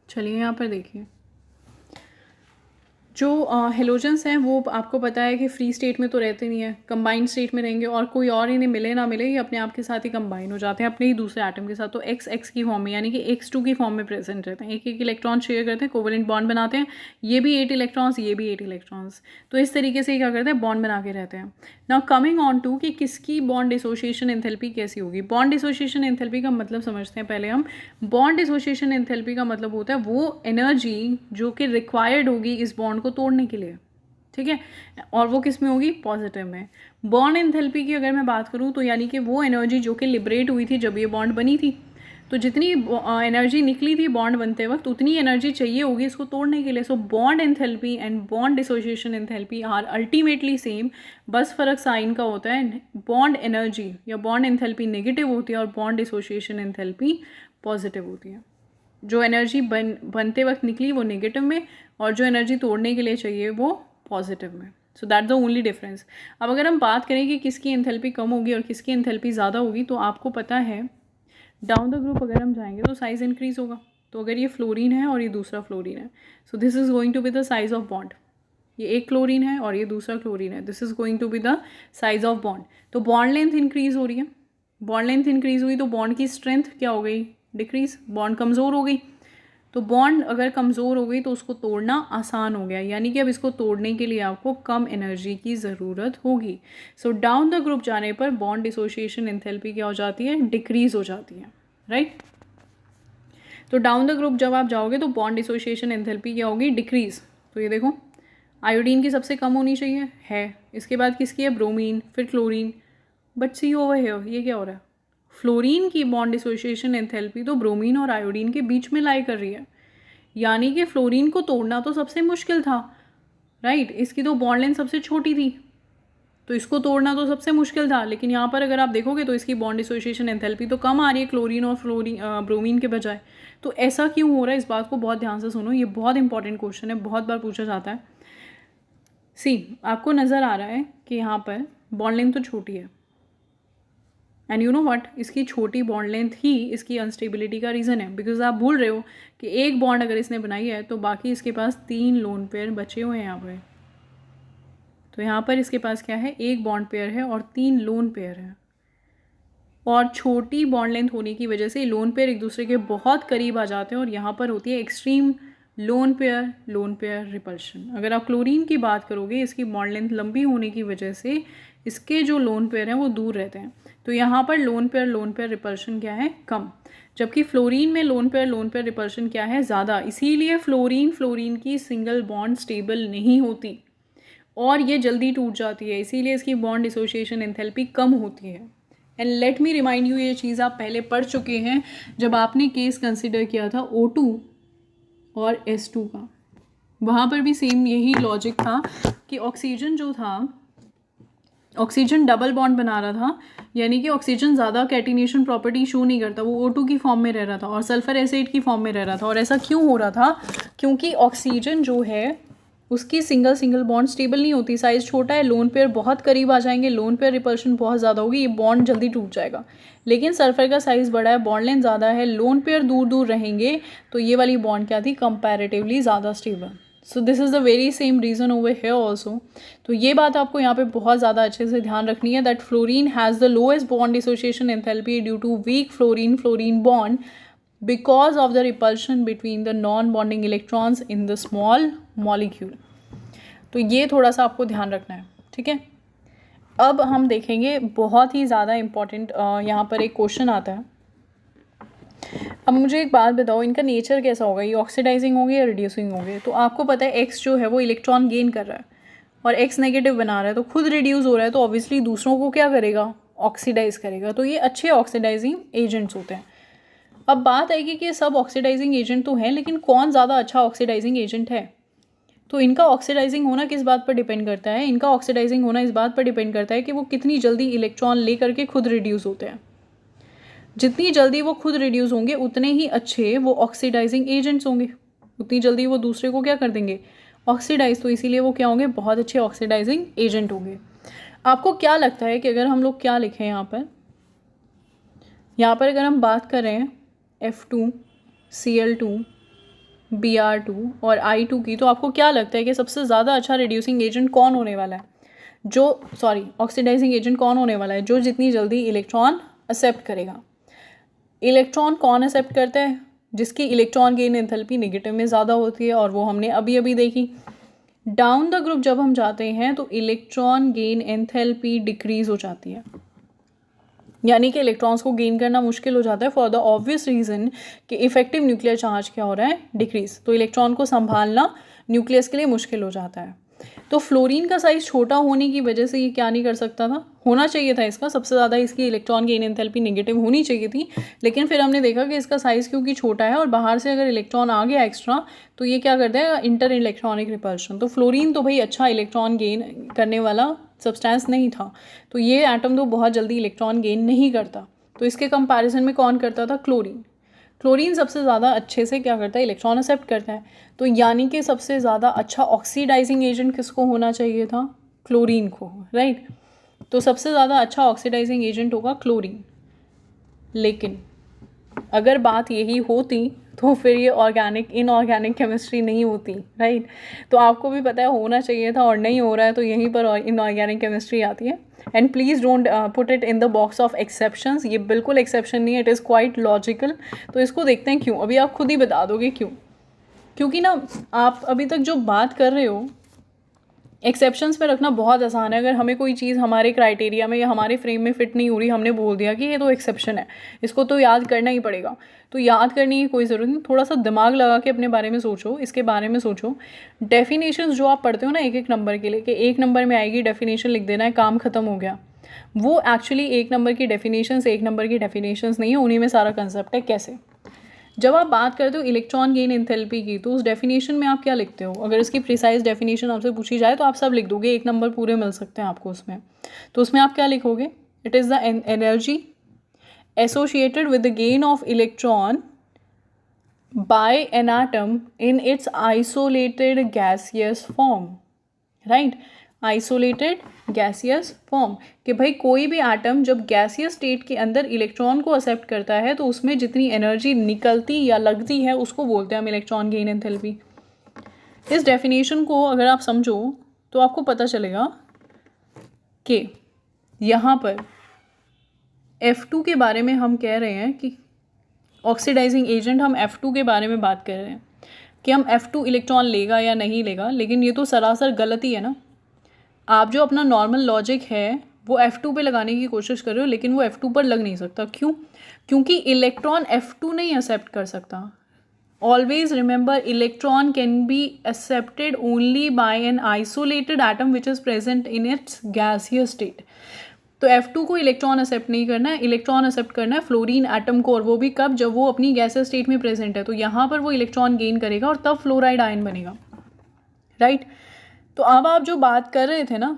Speaker 1: चलिए यहाँ पर देखिए, जो हेलोजेंस हैं वो आपको पता है कि फ्री स्टेट में तो रहते नहीं है, कंबाइंड स्टेट में रहेंगे, और कोई और इन्हें मिले ना मिले ये अपने आप के साथ ही कंबाइन हो जाते हैं अपने ही दूसरे एटम के साथ। तो x की फॉर्म में, यानी कि x2 की फॉर्म में प्रेजेंट रहते हैं, एक एक इलेक्ट्रॉन शेयर करते हैं, कोवेलेंट बॉन्ड बनाते हैं, ये भी 8 इलेक्ट्रॉन्स, ये भी 8 इलेक्ट्रॉन्स। तो इस तरीके से क्या करते हैं, बॉन्ड बना के रहते हैं। नाउ कमिंग ऑन टू कि किसकी बॉन्ड डिसोसिएशन एंथैल्पी कैसी होगी। बॉन्ड डिसोसिएशन एंथैल्पी का मतलब समझते हैं पहले हम। बॉन्ड डिसोसिएशन एंथैल्पी का मतलब होता है वो एनर्जी जो कि रिक्वायर्ड होगी इस बॉन्ड को तोड़ने के लिए। ठीक है, और वो किस में होगी, पॉजिटिव में। बॉन्ड एंथैल्पी की अगर मैं बात करूँ तो यानी कि वो एनर्जी जो कि लिबरेट हुई थी जब ये बॉन्ड बनी थी, तो जितनी एनर्जी निकली थी बॉन्ड बनते वक्त उतनी एनर्जी चाहिए होगी इसको तोड़ने के लिए। So bond enthalpy and bond dissociation enthalpy are ultimately same, बस फ़र्क साइन का होता है। बॉन्ड एनर्जी या बॉन्ड एंथैल्पी नेगेटिव होती है और बॉन्ड डिसोसिएशन एंथैल्पी पॉजिटिव होती है। जो एनर्जी बनते वक्त निकली वो नेगेटिव में, और जो एनर्जी तोड़ने के लिए चाहिए वो पॉजिटिव में। So that the only difference. अब अगर हम बात करें कि किसकी एंथैल्पी कम होगी और किसकी एंथैल्पी ज़्यादा होगी, तो आपको पता है डाउन द ग्रुप अगर हम जाएंगे तो साइज़ इंक्रीज़ होगा। तो अगर ये फ्लोरीन है और ये दूसरा फ्लोरीन है, so this is going to be the size of bond. ये एक क्लोरीन है और ये दूसरा क्लोरीन है, this is going to be the size of bond. तो बॉन्ड लेंथ इंक्रीज़ हो रही है, बॉन्ड लेंथ इंक्रीज़ हुई तो बॉन्ड की स्ट्रेंथ क्या हो गई, डिक्रीज़, बॉन्ड कमज़ोर हो गई। तो बॉन्ड अगर कमज़ोर हो गई तो उसको तोड़ना आसान हो गया, यानी कि अब इसको तोड़ने के लिए आपको कम एनर्जी की ज़रूरत होगी। सो डाउन द ग्रुप जाने पर बॉन्ड डिसोसिएशन एंथैल्पी क्या हो जाती है, डिक्रीज़ हो जाती है, राइट। तो डाउन द ग्रुप जब आप जाओगे तो बॉन्ड डिसोसिएशन एंथैल्पी क्या होगी, डिक्रीज़। तो ये देखो, आयोडीन की सबसे कम होनी चाहिए है, इसके बाद किसकी है, ब्रोमीन, फिर chlorine. But see over here, ये क्या हो रहा है, फ्लोरीन की बॉन्ड डिसोसिएशन एंथैल्पी तो ब्रोमीन और आयोडीन के बीच में लाई कर रही है। यानी कि फ्लोरीन को तोड़ना तो सबसे मुश्किल था, राइट। इसकी तो बॉन्ड लेंथ सबसे छोटी थी, तो इसको तोड़ना तो सबसे मुश्किल था। लेकिन यहाँ पर अगर आप देखोगे तो इसकी बॉन्ड डिसोसिएशन एंथैल्पी तो कम आ रही है क्लोरीन और ब्रोमीन के बजाय। तो ऐसा क्यों हो रहा है, इस बात को बहुत ध्यान से सुनो, ये बहुत इंपॉर्टेंट क्वेश्चन है, बहुत बार पूछा जाता है। आपको नज़र आ रहा है कि यहाँ पर बॉन्ड लेंथ तो छोटी है, एंड यू नो व्हाट, इसकी छोटी बॉन्ड लेंथ ही इसकी अनस्टेबिलिटी का रीज़न है। बिकॉज आप भूल रहे हो कि एक बॉन्ड अगर इसने बनाई है तो बाकी इसके पास 3 लोन पेयर बचे हुए हैं यहाँ पर। तो यहाँ पर इसके पास क्या है, एक बॉन्ड पेयर है और 3 लोन पेयर है, और छोटी बॉन्ड लेंथ होने की वजह से लोन पेयर एक दूसरे के बहुत करीब आ जाते हैं, और यहाँ पर होती है एक्सट्रीम लोन पेयर रिपल्शन। अगर आप क्लोरीन की बात करोगे, इसकी बॉन्ड लेंथ लंबी होने की वजह से इसके जो लोन पेयर हैं वो दूर रहते हैं, तो यहाँ पर लोन पेयर रिपल्शन क्या है, कम। जबकि फ्लोरीन में लोन पेयर रिपल्शन क्या है, ज़्यादा। इसीलिए फ्लोरीन की सिंगल बॉन्ड स्टेबल नहीं होती और ये जल्दी टूट जाती है, इसीलिए इसकी बॉन्ड डिसोसिएशन एंथैल्पी कम होती है। And let me remind you, ये चीज़ आप पहले पढ़ चुके हैं जब आपने केस कंसिडर किया था O2 और S2 का। वहाँ पर भी सेम यही लॉजिक था कि ऑक्सीजन जो था, ऑक्सीजन डबल बॉन्ड बना रहा था, यानी कि ऑक्सीजन ज़्यादा कैटिनेशन प्रॉपर्टी शो नहीं करता, वो O2 की फॉर्म में रह रहा था और सल्फर एसिड की फॉर्म में रह रहा था। और ऐसा क्यों हो रहा था, क्योंकि ऑक्सीजन जो है उसकी सिंगल बॉन्ड स्टेबल नहीं होती, साइज़ छोटा है, लोन पेयर बहुत करीब आ जाएंगे, लोन पेयर रिपल्शन बहुत ज़्यादा होगी, ये बॉन्ड जल्दी टूट जाएगा। लेकिन सल्फर का साइज़ बड़ा है, बॉन्ड लेंथ ज़्यादा है, लोन पेयर दूर रहेंगे, तो ये वाली बॉन्ड क्या थी, कंपैरेटिवली ज़्यादा stable. So this is the very same reason over here also. तो ये बात आपको यहाँ पे बहुत ज़्यादा अच्छे से ध्यान रखनी है, that fluorine has the lowest bond dissociation enthalpy due to weak fluorine bond because of the repulsion between the non-bonding electrons in the small molecule। तो ये थोड़ा सा आपको ध्यान रखना है, ठीक है। अब हम देखेंगे बहुत ही ज़्यादा इम्पॉर्टेंट, यहाँ पर एक क्वेश्चन आता है। अब मुझे एक बात बताओ, इनका नेचर कैसा होगा, ये ऑक्सीडाइजिंग होंगे या रिड्यूसिंग होंगे। तो आपको पता है एक्स जो है वो इलेक्ट्रॉन गेन कर रहा है और एक्स नेगेटिव बना रहा है, तो खुद रिड्यूस हो रहा है, तो ऑब्वियसली दूसरों को क्या करेगा, ऑक्सीडाइज करेगा। तो ये अच्छे ऑक्सीडाइजिंग एजेंट्स होते हैं। अब बात आएगी कि सब ऑक्सीडाइजिंग एजेंट तो हैं, लेकिन कौन ज़्यादा अच्छा ऑक्सीडाइजिंग एजेंट है। तो इनका ऑक्सीडाइजिंग होना किस बात पर डिपेंड करता है, इनका ऑक्सीडाइजिंग होना इस बात पर डिपेंड करता है कि वो कितनी जल्दी इलेक्ट्रॉन ले करके खुद रिड्यूस होते हैं। जितनी जल्दी वो खुद रिड्यूस होंगे उतने ही अच्छे वो ऑक्सीडाइजिंग एजेंट्स होंगे, उतनी जल्दी वो दूसरे को क्या कर देंगे, ऑक्सीडाइज। तो इसीलिए वो क्या होंगे, बहुत अच्छे ऑक्सीडाइजिंग एजेंट होंगे। आपको क्या लगता है कि अगर हम लोग क्या लिखें यहाँ पर अगर हम बात कर रहे हैं F2 Cl2 Br2 और I2 की, तो आपको क्या लगता है कि सबसे ज़्यादा अच्छा रिड्यूसिंग एजेंट कौन होने वाला है, ऑक्सीडाइजिंग एजेंट कौन होने वाला है, जो जितनी जल्दी इलेक्ट्रॉन एक्सेप्ट करेगा। इलेक्ट्रॉन कौन एक्सेप्ट करता है, जिसकी इलेक्ट्रॉन गेन एंथैल्पी नेगेटिव में ज़्यादा होती है, और वो हमने अभी देखी। डाउन द ग्रुप जब हम जाते हैं तो इलेक्ट्रॉन गेन एंथैल्पी डिक्रीज हो जाती है, यानी कि इलेक्ट्रॉन्स को गेन करना मुश्किल हो जाता है, फॉर द ऑब्वियस रीज़न कि इफेक्टिव न्यूक्लियर चार्ज क्या हो रहा है, डिक्रीज। तो इलेक्ट्रॉन को संभालना न्यूक्लियस के लिए मुश्किल हो जाता है। तो फ्लोरीन का साइज़ छोटा होने की वजह से ये क्या नहीं कर सकता था, होना चाहिए था इसका सबसे ज़्यादा, इसकी इलेक्ट्रॉन गेन एंथैल्पी नेगेटिव होनी चाहिए थी, लेकिन फिर हमने देखा कि इसका साइज़ क्योंकि छोटा है और बाहर से अगर इलेक्ट्रॉन आ गया एक्स्ट्रा तो ये क्या करता है, इंटर इलेक्ट्रॉनिक रिपल्शन। तो फ्लोरीन तो भाई अच्छा इलेक्ट्रॉन गेन करने वाला सब्सटेंस नहीं था, तो ये एटम तो बहुत जल्दी इलेक्ट्रॉन गेन नहीं करता। तो इसके कंपैरिजन में कौन करता था, क्लोरीन सबसे ज़्यादा अच्छे से क्या करता है, इलेक्ट्रॉन एक्सेप्ट करता है। तो यानी कि सबसे ज़्यादा अच्छा ऑक्सीडाइजिंग एजेंट किसको होना चाहिए था, क्लोरीन को, राइट। तो सबसे ज़्यादा अच्छा ऑक्सीडाइजिंग एजेंट होगा क्लोरीन। लेकिन अगर बात यही होती तो फिर ये इनऑर्गेनिक केमिस्ट्री नहीं होती, राइट। तो आपको भी पता है होना चाहिए था और नहीं हो रहा है, तो यहीं पर इनऑर्गेनिक केमिस्ट्री आती है। And please don't put it in the box of exceptions, ये बिल्कुल एक्सेप्शन नहीं है, इट इज़ क्वाइट लॉजिकल। तो इसको देखते हैं क्यों, अभी आप खुद ही बता दोगे क्यों। क्योंकि ना आप अभी तक जो बात कर रहे हो एक्सेप्शंस में रखना बहुत आसान है। अगर हमें कोई चीज़ हमारे क्राइटेरिया में या हमारे फ्रेम में फिट नहीं हो रही, हमने बोल दिया कि ये तो एक्सेप्शन है, इसको तो याद करना ही पड़ेगा। तो याद करने की कोई ज़रूरत नहीं, थोड़ा सा दिमाग लगा के अपने बारे में सोचो, इसके बारे में सोचो। डेफिनेशंस जो आप पढ़ते हो ना एक नंबर के लिए, कि 1 नंबर में आएगी डेफिनेशन लिख देना है, काम ख़त्म हो गया, वो एक्चुअली 1 नंबर की डेफिनेशंस नहीं है, उन्हीं में सारा कंसेप्ट है। कैसे, जब आप बात करते हो इलेक्ट्रॉन गेन एंथैल्पी की, तो उस डेफिनेशन में आप क्या लिखते हो? अगर इसकी प्रिसाइज डेफिनेशन आपसे पूछी जाए तो आप सब लिख दोगे, 1 नंबर पूरे मिल सकते हैं आपको उसमें। तो उसमें आप क्या लिखोगे? It is the energy associated with the gain of electron by an atom in its isolated gaseous form, right? Isolated gaseous form, कि भाई कोई भी एटम जब गैसियस स्टेट के अंदर इलेक्ट्रॉन को एक्सेप्ट करता है तो उसमें जितनी एनर्जी निकलती या लगती है उसको बोलते हैं हम इलेक्ट्रॉन गेन एंथैल्पी। इस डेफिनेशन को अगर आप समझो तो आपको पता चलेगा कि यहाँ पर F2 के बारे में हम कह रहे हैं कि ऑक्सीडाइजिंग एजेंट, हम F2 के बारे में बात कर रहे हैं कि हम F2 इलेक्ट्रॉन लेगा या नहीं लेगा, लेकिन ये तो सरासर गलती है ना। आप जो अपना नॉर्मल लॉजिक है वो F2 पे लगाने की कोशिश कर रहे हो, लेकिन वो F2 पर लग नहीं सकता। क्यों? क्योंकि इलेक्ट्रॉन F2 नहीं एक्सेप्ट कर सकता। Always remember, electron can be accepted only by an isolated atom which is present in its gaseous state. तो F2 को इलेक्ट्रॉन एक्सेप्ट नहीं करना है, इलेक्ट्रॉन एक्सेप्ट करना है फ्लोरीन एटम को, और वो भी कब? जब वो अपनी गैसियस स्टेट में प्रेजेंट है। तो यहाँ पर वो इलेक्ट्रॉन गेन करेगा और तब फ्लोराइड आयन बनेगा, राइट? तो अब आप जो बात कर रहे थे ना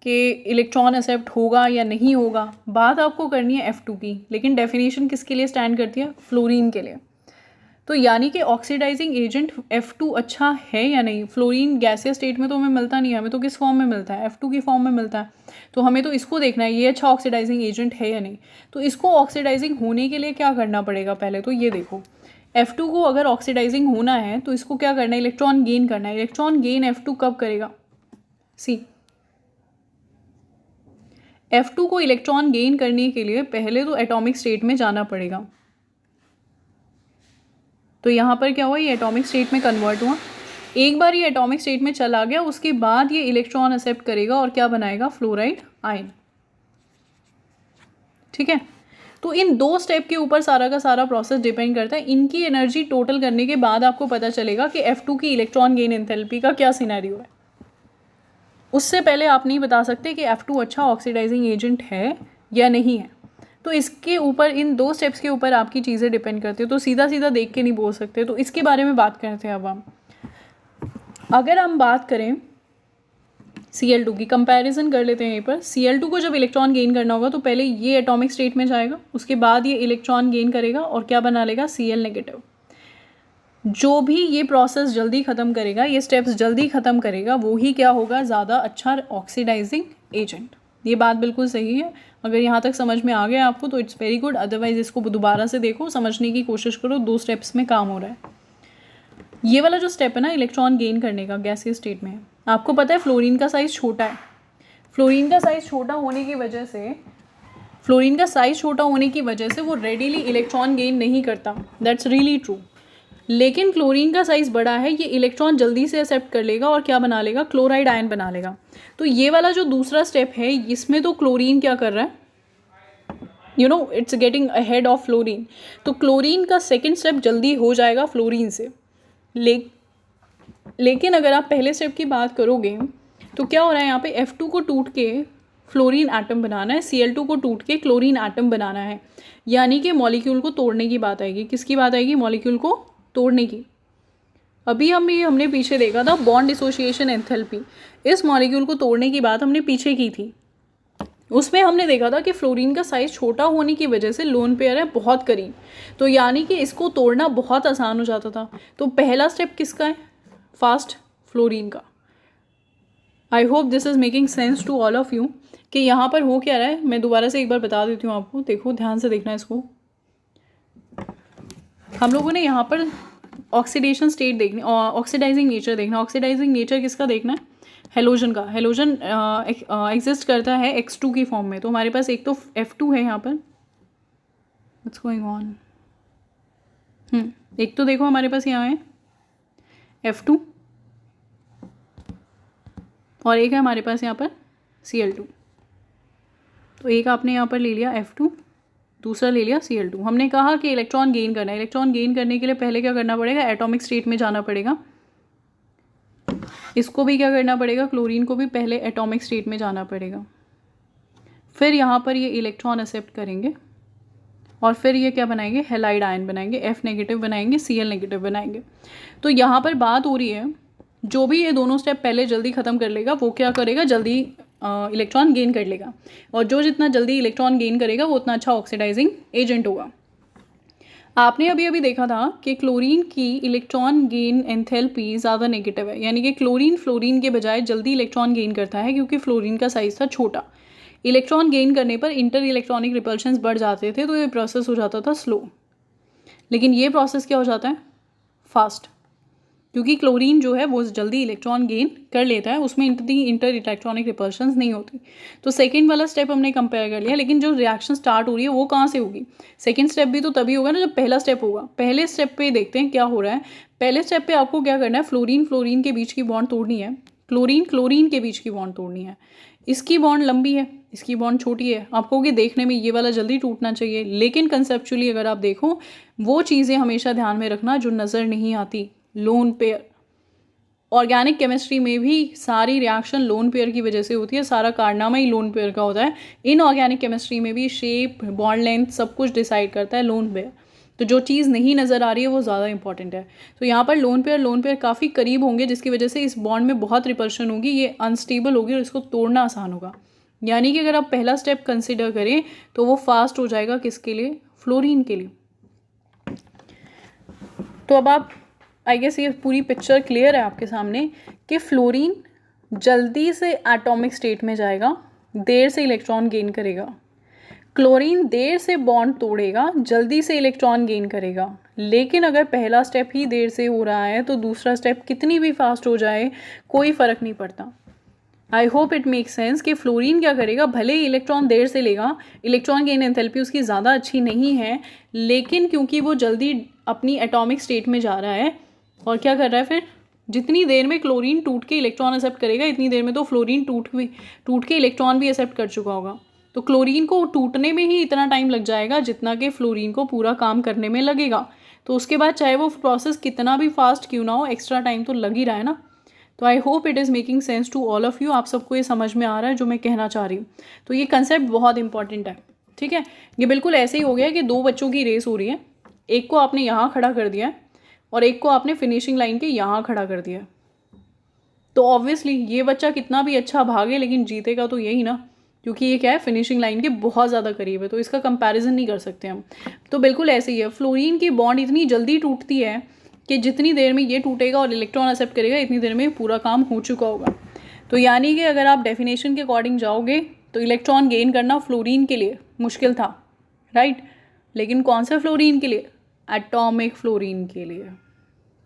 Speaker 1: कि इलेक्ट्रॉन एक्सेप्ट होगा या नहीं होगा, बात आपको करनी है F2 की, लेकिन डेफिनेशन किसके लिए स्टैंड करती है? फ्लोरीन के लिए। तो यानी कि ऑक्सीडाइजिंग एजेंट F2 अच्छा है या नहीं? फ्लोरीन गैसियस स्टेट में तो हमें मिलता नहीं है, हमें तो किस फॉर्म में मिलता है? F2 की फॉर्म में मिलता है। तो हमें तो इसको देखना है ये अच्छा ऑक्सीडाइजिंग एजेंट है या नहीं। तो इसको ऑक्सीडाइजिंग होने के लिए क्या करना पड़ेगा? पहले तो ये देखो, F2 को अगर ऑक्सीडाइजिंग होना है तो इसको क्या करना है? इलेक्ट्रॉन गेन करना है। इलेक्ट्रॉन गेन F2 कब करेगा? सी, F2 को इलेक्ट्रॉन गेन करने के लिए पहले तो एटॉमिक स्टेट में जाना पड़ेगा। तो यहाँ पर क्या हुआ? ये एटॉमिक स्टेट में कन्वर्ट हुआ। एक बार ये एटॉमिक स्टेट में चला गया, उसके बाद ये इलेक्ट्रॉन एक्सेप्ट करेगा और क्या बनाएगा? Fluoride ion. ठीक है, तो इन 2 स्टेप के ऊपर सारा का सारा प्रोसेस डिपेंड करता है। इनकी एनर्जी टोटल करने के बाद आपको पता चलेगा कि F2 की इलेक्ट्रॉन गेन एंथैल्पी का क्या सिनेरियो है। उससे पहले आप नहीं बता सकते कि F2 अच्छा ऑक्सीडाइजिंग एजेंट है या नहीं है। तो इसके ऊपर, इन 2 स्टेप्स के ऊपर आपकी चीज़ें डिपेंड करती है। तो सीधा सीधा देख के नहीं बोल सकते। तो इसके बारे में बात करते हैं अब हम। अगर हम बात करें Cl2 की, कंपैरिजन कर लेते हैं यहीं पर। Cl2 को जब इलेक्ट्रॉन गेन करना होगा तो पहले ये एटॉमिक स्टेट में जाएगा, उसके बाद ये इलेक्ट्रॉन गेन करेगा और क्या बना लेगा? Cl negative. जो भी ये प्रोसेस जल्दी ख़त्म करेगा, ये स्टेप्स जल्दी ख़त्म करेगा, वो ही क्या होगा? ज़्यादा अच्छा ऑक्सीडाइजिंग एजेंट। ये बात बिल्कुल सही है। अगर यहाँ तक समझ में आ गया आपको तो इट्स वेरी गुड, अदरवाइज इसको दोबारा से देखो, समझने की कोशिश करो। 2 स्टेप्स में काम हो रहा है। ये वाला जो स्टेप है ना इलेक्ट्रॉन गेन करने का गैसियस स्टेट में, आपको पता है फ्लोरीन का साइज़ छोटा है। फ्लोरीन का साइज़ छोटा होने की वजह से वो रेडीली इलेक्ट्रॉन गेन नहीं करता। That's really true. लेकिन क्लोरीन का साइज़ बड़ा है, ये इलेक्ट्रॉन जल्दी से एक्सेप्ट कर लेगा और क्या बना लेगा? क्लोराइड आयन बना लेगा। तो ये वाला जो दूसरा स्टेप है, इसमें तो क्लोरीन क्या कर रहा है? It's getting ahead of fluorine. तो क्लोरीन का सेकेंड स्टेप जल्दी हो जाएगा फ्लोरीन से। लेकिन अगर आप पहले स्टेप की बात करोगे तो क्या हो रहा है यहाँ पे? F2 को टूट के फ्लोरीन एटम बनाना है, Cl2 को टूट के क्लोरीन एटम बनाना है। यानी कि मॉलिक्यूल को तोड़ने की बात आएगी। किसकी बात आएगी? मॉलिक्यूल को तोड़ने की। अभी हमने पीछे देखा था बॉन्ड डिसोसिएशन एंथैल्पी। इस मॉलिक्यूल को तोड़ने की बात हमने पीछे की थी। उसमें हमने देखा था कि फ्लोरीन का साइज़ छोटा होने की वजह से लोन पेयर है बहुत करीब, तो यानी कि इसको तोड़ना बहुत आसान हो जाता था। तो पहला स्टेप किसका है? फास्ट फ्लोरीन का। I hope this is making sense to all of you कि यहाँ पर हो क्या रहा है। मैं दोबारा से एक बार बता देती हूँ आपको। देखो, ध्यान से देखना इसको। हम लोगों ने यहाँ पर ऑक्सीडेशन स्टेट देखनी, ऑक्सीडाइजिंग नेचर देखना। ऑक्सीडाइजिंग नेचर किसका देखना है? हेलोजन का। हेलोजन एग्जिस्ट करता है X2 की फॉर्म में। तो हमारे पास एक तो F2 है यहाँ पर। What's going on? एक तो देखो हमारे पास यहाँ है F2 और एक है हमारे पास यहाँ पर Cl2। तो एक आपने यहाँ पर ले लिया F2, दूसरा ले लिया Cl2। हमने कहा कि इलेक्ट्रॉन गेन करना है। इलेक्ट्रॉन गेन करने के लिए पहले क्या करना पड़ेगा? एटॉमिक स्टेट में जाना पड़ेगा। इसको भी क्या करना पड़ेगा? क्लोरीन को भी पहले एटॉमिक स्टेट में जाना पड़ेगा। फिर यहाँ पर ये इलेक्ट्रॉन एक्सेप्ट करेंगे और फिर ये क्या बनाएंगे, हैलाइड आयन बनाएंगे, F नेगेटिव बनाएंगे, Cl नेगेटिव बनाएंगे। तो यहाँ पर बात हो रही है, जो भी ये दोनों स्टेप पहले जल्दी ख़त्म कर लेगा वो क्या करेगा, जल्दी इलेक्ट्रॉन गेन कर लेगा, और जो जितना जल्दी इलेक्ट्रॉन गेन करेगा वो उतना अच्छा ऑक्सीडाइजिंग एजेंट होगा। आपने अभी अभी देखा था कि क्लोरीन की इलेक्ट्रॉन गेन एंथैल्पी ज़्यादा नेगेटिव है, यानी कि क्लोरीन फ्लोरीन के बजाय जल्दी इलेक्ट्रॉन गेन करता है क्योंकि फ्लोरीन का साइज़ था छोटा। इलेक्ट्रॉन गेन करने पर इंटर इलेक्ट्रॉनिक रिपल्शंस बढ़ जाते थे, तो ये प्रोसेस हो जाता था स्लो। लेकिन ये प्रोसेस क्या हो जाता है, फास्ट, क्योंकि क्लोरीन जो है वो जल्दी इलेक्ट्रॉन गेन कर लेता है, उसमें इंटर इलेक्ट्रॉनिक रिपल्शंस नहीं होती। तो सेकेंड वाला स्टेप हमने कंपेयर कर लिया, लेकिन जो रिएक्शन स्टार्ट हो रही है वो कहाँ से होगी, सेकेंड स्टेप भी तो तभी होगा ना जब पहला स्टेप होगा। पहले स्टेप पे देखते हैं क्या हो रहा है। पहले स्टेप पे आपको क्या करना है, फ्लोरीन फ्लोरीन के बीच की बॉन्ड तोड़नी है, क्लोरीन क्लोरीन के बीच की बॉन्ड तोड़नी है। इसकी बॉन्ड लंबी है, इसकी बॉन्ड छोटी है। आपको कि देखने में ये वाला जल्दी टूटना चाहिए, लेकिन कंसेप्चुअली अगर आप देखो वो चीज़ें हमेशा ध्यान में रखना जो नज़र नहीं आती। लोन पेयर, ऑर्गेनिक केमिस्ट्री में भी सारी रिएक्शन लोन पेयर की वजह से होती है, सारा कारनामा ही लोन पेयर का होता है। इनऑर्गेनिक केमिस्ट्री में भी शेप, बॉन्ड लेंथ सब कुछ डिसाइड करता है लोन पेयर। तो जो चीज़ नहीं नज़र आ रही है वो ज़्यादा इंपॉर्टेंट है। तो यहाँ पर लोन पेयर काफ़ी करीब होंगे, जिसकी वजह से इस बॉन्ड में बहुत रिपल्शन होगी, ये अनस्टेबल होगी और इसको तोड़ना आसान होगा। यानी कि अगर आप पहला स्टेप कंसिडर करें तो वो फास्ट हो जाएगा, किसके लिए, फ्लोरीन के लिए। तो अब आप आई गेस ये पूरी पिक्चर क्लियर है आपके सामने कि फ्लोरीन जल्दी से एटॉमिक स्टेट में जाएगा, देर से इलेक्ट्रॉन गेन करेगा। क्लोरीन देर से बॉन्ड तोड़ेगा, जल्दी से इलेक्ट्रॉन गेन करेगा। लेकिन अगर पहला स्टेप ही देर से हो रहा है तो दूसरा स्टेप कितनी भी फास्ट हो जाए कोई फ़र्क नहीं पड़ता। आई होप इट मेक सेंस कि फ्लोरीन क्या करेगा, भले ही इलेक्ट्रॉन देर से लेगा, इलेक्ट्रॉन गेन एंथैल्पी उसकी ज़्यादा अच्छी नहीं है, लेकिन क्योंकि वो जल्दी अपनी एटॉमिक स्टेट में जा रहा है और क्या कर रहा है, फिर जितनी देर में क्लोरीन टूट के इलेक्ट्रॉन एक्सेप्ट करेगा इतनी देर में तो फ्लोरीन टूट के इलेक्ट्रॉन भी एक्सेप्ट कर चुका होगा। तो क्लोरीन को टूटने में ही इतना टाइम लग जाएगा जितना कि फ्लोरीन को पूरा काम करने में लगेगा। तो उसके बाद चाहे वो प्रोसेस कितना भी फास्ट क्यों ना हो, एक्स्ट्रा टाइम तो लग ही रहा है ना। तो I hope it is making sense to all of you. आप सबको ये समझ में आ रहा है जो मैं कहना चाह रही हूँ। तो ये कंसेप्ट बहुत इंपॉर्टेंट है, ठीक है। ये बिल्कुल ऐसे ही हो गया कि दो बच्चों की रेस हो रही है, एक को आपने यहाँ खड़ा कर दिया है और एक को आपने फिनिशिंग लाइन के यहाँ खड़ा कर दिया। तो ऑब्वियसली ये बच्चा कितना भी अच्छा भागे लेकिन जीतेगा तो यही ना, क्योंकि ये क्या है, फिनिशिंग लाइन के बहुत ज़्यादा करीब है, तो इसका कंपैरिजन नहीं कर सकते हम। तो बिल्कुल ऐसे ही है, फ्लोरीन की बॉन्ड इतनी जल्दी टूटती है कि जितनी देर में ये टूटेगा और इलेक्ट्रॉन एक्सेप्ट करेगा इतनी देर में पूरा काम हो चुका होगा। तो यानी कि अगर आप डेफिनेशन के अकॉर्डिंग जाओगे तो इलेक्ट्रॉन गेन करना फ्लोरीन के लिए मुश्किल था, राइट। लेकिन कौन सा फ्लोरीन के लिए, एटॉमिक फ्लोरीन के लिए,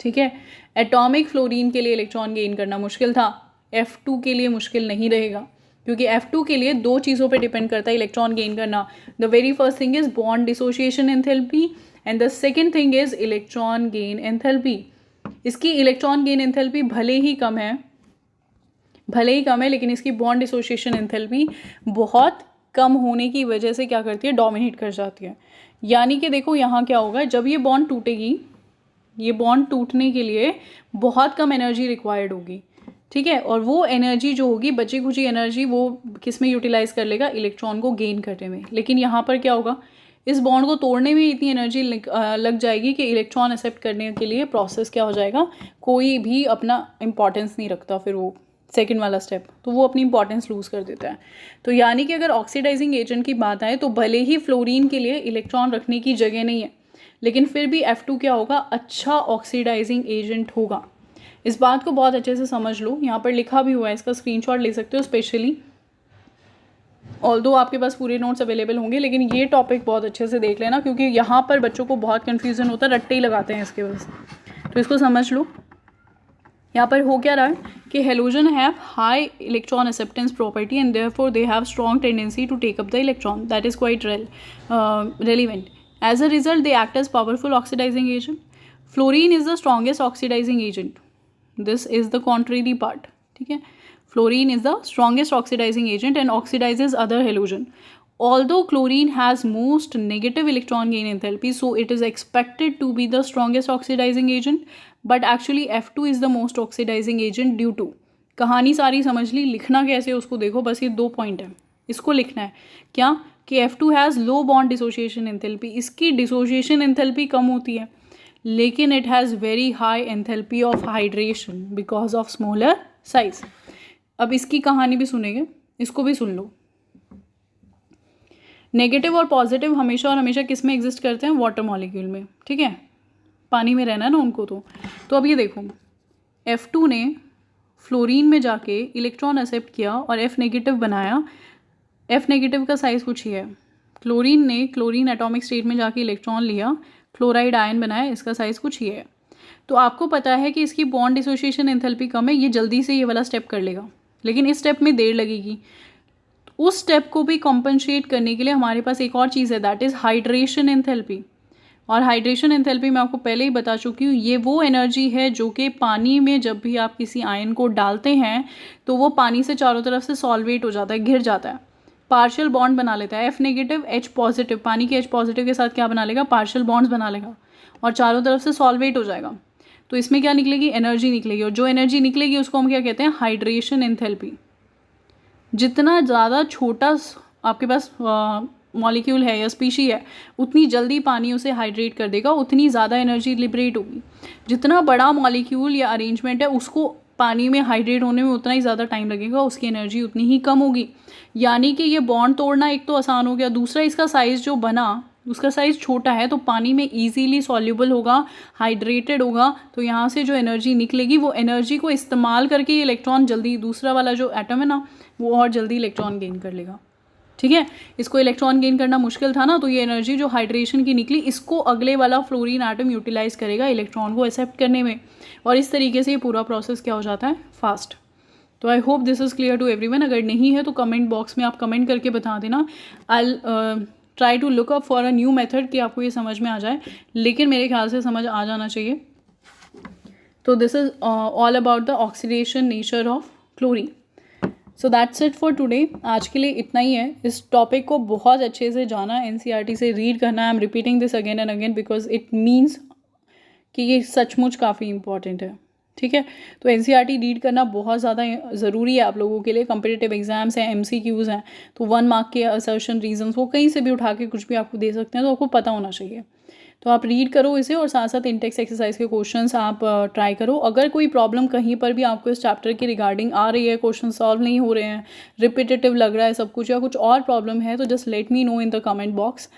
Speaker 1: ठीक है। एटॉमिक फ्लोरीन के लिए इलेक्ट्रॉन गेन करना मुश्किल था, F2 के लिए मुश्किल नहीं रहेगा, क्योंकि F2 के लिए दो चीज़ों पे डिपेंड करता है इलेक्ट्रॉन गेन करना। The very first thing is bond dissociation enthalpy and the second thing is electron gain enthalpy. इसकी इलेक्ट्रॉन गेन एंथैल्पी भले ही कम है, लेकिन इसकी बॉन्ड डिसोसिएशन एंथैल्पी बहुत कम होने की वजह से क्या करती है, डोमिनेट कर जाती है। यानी कि देखो यहाँ क्या होगा, जब ये बॉन्ड टूटेगी, ये बॉन्ड टूटने के लिए बहुत कम एनर्जी रिक्वायर्ड होगी, ठीक है। और वो एनर्जी जो होगी, बची खुची एनर्जी, वो किस में यूटिलाइज कर लेगा, इलेक्ट्रॉन को गेन करने में। लेकिन यहाँ पर क्या होगा, इस बॉन्ड को तोड़ने में इतनी एनर्जी लग जाएगी कि इलेक्ट्रॉन एक्सेप्ट करने के लिए प्रोसेस क्या हो जाएगा, कोई भी अपना इंपॉर्टेंस नहीं रखता फिर वो सेकेंड वाला स्टेप, तो वो अपनी इंपॉर्टेंस लूज़ कर देता है। तो यानी कि अगर ऑक्सीडाइजिंग एजेंट की बात आए तो भले ही फ्लोरीन के लिए इलेक्ट्रॉन रखने की जगह नहीं है, लेकिन फिर भी F2 क्या होगा, अच्छा ऑक्सीडाइजिंग एजेंट होगा। इस बात को बहुत अच्छे से समझ लो, यहाँ पर लिखा भी हुआ है, इसका स्क्रीनशॉट ले सकते हो स्पेशली, ऑल्दो आपके पास पूरे नोट्स अवेलेबल होंगे, लेकिन ये टॉपिक बहुत अच्छे से देख लेना, क्योंकि यहाँ पर बच्चों को बहुत कन्फ्यूज़न होता है, रट्टे ही लगाते हैं इसके बस। तो इसको समझ लो। यहाँ पर हो क्या रहा है कि halogen have high electron acceptance property and therefore they have strong tendency to take up the electron, that is quite relevant. As a result, they act as powerful oxidizing agent. Fluorine is the strongest oxidizing agent. This is the contrary part. ठीक है, fluorine is the strongest oxidizing agent and oxidizes other halogen. Although chlorine has most negative electron gain enthalpy, so it is expected to be the strongest oxidizing agent. But actually F2 is the most oxidizing agent due to. कहानी सारी समझ ली, लिखना कैसे उसको देखो, बस ये 2 point है, इसको लिखना है क्या, कि F2 has low bond dissociation enthalpy, इसकी डिसोसिएशन एंथैल्पी कम होती है, लेकिन it has very high enthalpy of hydration because of smaller size. अब इसकी कहानी भी सुनेंगे, इसको भी सुन लो। नेगेटिव और पॉजिटिव हमेशा और हमेशा किस में एग्जिस्ट करते हैं? वाटर मॉलिक्यूल में, ठीक है, पानी में रहना है ना उनको। तो अब ये देखो, F2 ने फ्लोरीन में जाके इलेक्ट्रॉन एक्सेप्ट किया और F नेगेटिव बनाया। F नेगेटिव का साइज़ कुछ ही है। क्लोरीन ने क्लोरीन एटॉमिक स्टेट में जाके इलेक्ट्रॉन लिया, क्लोराइड आयन बनाया, इसका साइज़ कुछ ही है। तो आपको पता है कि इसकी बॉन्ड डिसोसिएशन एंथैल्पी कम है, ये जल्दी से ये वाला स्टेप कर लेगा, लेकिन इस स्टेप में देर लगेगी। उस स्टेप को भी कॉम्पनसेट करने के लिए हमारे पास एक और चीज़ है, दैट इज़ हाइड्रेशन एंथैल्पी। और हाइड्रेशन एंथैल्पी मैं आपको पहले ही बता चुकी हूँ, ये वो एनर्जी है जो कि पानी में जब भी आप किसी आयन को डालते हैं तो वो पानी से चारों तरफ से सॉल्वेट हो जाता है, घिर जाता है, पार्शियल बॉन्ड बना लेता है। F नेगेटिव H पॉजिटिव, पानी के H पॉजिटिव के साथ क्या बना लेगा? पार्शियल बॉन्ड्स बना लेगा और चारों तरफ से सॉल्वेट हो जाएगा। तो इसमें क्या निकलेगी? एनर्जी निकलेगी, और जो एनर्जी निकलेगी उसको हम क्या कहते हैं? Hydration enthalpy. जितना ज़्यादा छोटा आपके पास मॉलिक्यूल है या स्पीशी है, उतनी जल्दी पानी उसे हाइड्रेट कर देगा, उतनी ज़्यादा एनर्जी लिबरेट होगी। जितना बड़ा मॉलिक्यूल या अरेंजमेंट है, उसको पानी में हाइड्रेट होने में उतना ही ज़्यादा टाइम लगेगा, उसकी एनर्जी उतनी ही कम होगी। यानी कि ये बॉन्ड तोड़ना एक तो आसान हो गया, दूसरा इसका साइज़ जो बना उसका साइज़ छोटा है, तो पानी में ईजीली सॉल्यूबल होगा, हाइड्रेटेड होगा। तो यहाँ से जो एनर्जी निकलेगी वो एनर्जी को इस्तेमाल करके ये इलेक्ट्रॉन जल्दी, दूसरा वाला जो एटम है ना, वो और जल्दी इलेक्ट्रॉन गेन कर लेगा, ठीक है। इसको इलेक्ट्रॉन गेन करना मुश्किल था ना, तो ये एनर्जी जो हाइड्रेशन की निकली, इसको अगले वाला फ्लोरीन एटम यूटिलाइज करेगा इलेक्ट्रॉन को एक्सेप्ट करने में, और इस तरीके से ये पूरा प्रोसेस क्या हो जाता है? फास्ट। तो I hope this is clear to everyone. अगर नहीं है तो कमेंट बॉक्स में आप कमेंट करके बता देना। I try to look up for a new method कि आपको ये समझ में आ जाए, लेकिन मेरे ख्याल से समझ आ जाना चाहिए। तो this is all about the oxidation nature of chlorine. So that's it for today. आज के लिए इतना ही है। इस टॉपिक को बहुत अच्छे से जाना, NCERT से रीड करना। I am repeating this again and again because it means कि ये सचमुच काफ़ी इंपॉर्टेंट है, ठीक है। तो NCERT रीड करना बहुत ज़्यादा ज़रूरी है आप लोगों के लिए। कम्पिटिटिव एग्जाम्स हैं, MCQs हैं, तो 1 मार्क के असर्शन रीजंस वो कहीं से भी उठा के कुछ भी आपको दे सकते हैं, तो आपको पता होना चाहिए। तो आप रीड करो इसे, और साथ साथ इंटेक्स एक्सरसाइज के क्वेश्चंस आप ट्राई करो। अगर कोई प्रॉब्लम कहीं पर भी आपको इस चैप्टर के रिगार्डिंग आ रही है, क्वेश्चन सॉल्व नहीं हो रहे हैं, रिपीटेटिव लग रहा है सब कुछ, या कुछ और प्रॉब्लम है, तो just let me know in the comment box.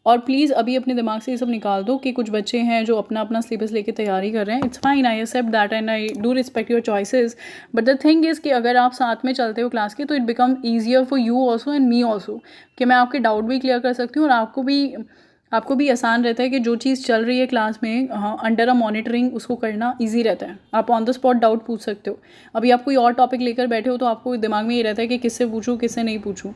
Speaker 1: और प्लीज़ अभी अपने दिमाग से ये सब निकाल दो कि कुछ बच्चे हैं जो अपना अपना सिलेबस लेके तैयारी कर रहे हैं। It's fine, I accept that and I do respect your choices, but the thing is कि अगर आप साथ में चलते हो क्लास के, तो it become easier for you also and me also, कि मैं आपके डाउट भी क्लियर कर सकती हूँ, और आपको भी आसान रहता है कि जो चीज़ चल रही है क्लास में अंडर अ मॉनिटरिंग, उसको करना ईजी रहता है। आप ऑन द स्पॉट डाउट पूछ सकते हो। अभी आप कोई और टॉपिक लेकर बैठे हो तो आपको दिमाग में ये रहता है कि किससे पूछूँ किससे नहीं पूछूँ।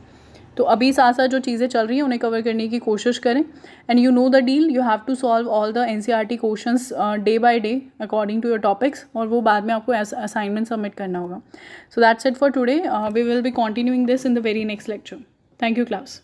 Speaker 1: तो अभी साथ साथ जो चीज़ें चल रही हैं उन्हें कवर करने की कोशिश करें। And you know the deal, you have to solve all the NCERT questions day by day according to your topics, और वो बाद में आपको असाइनमेंट सबमिट करना होगा। So that's it for today. We will be continuing this in the very next lecture. Thank you class.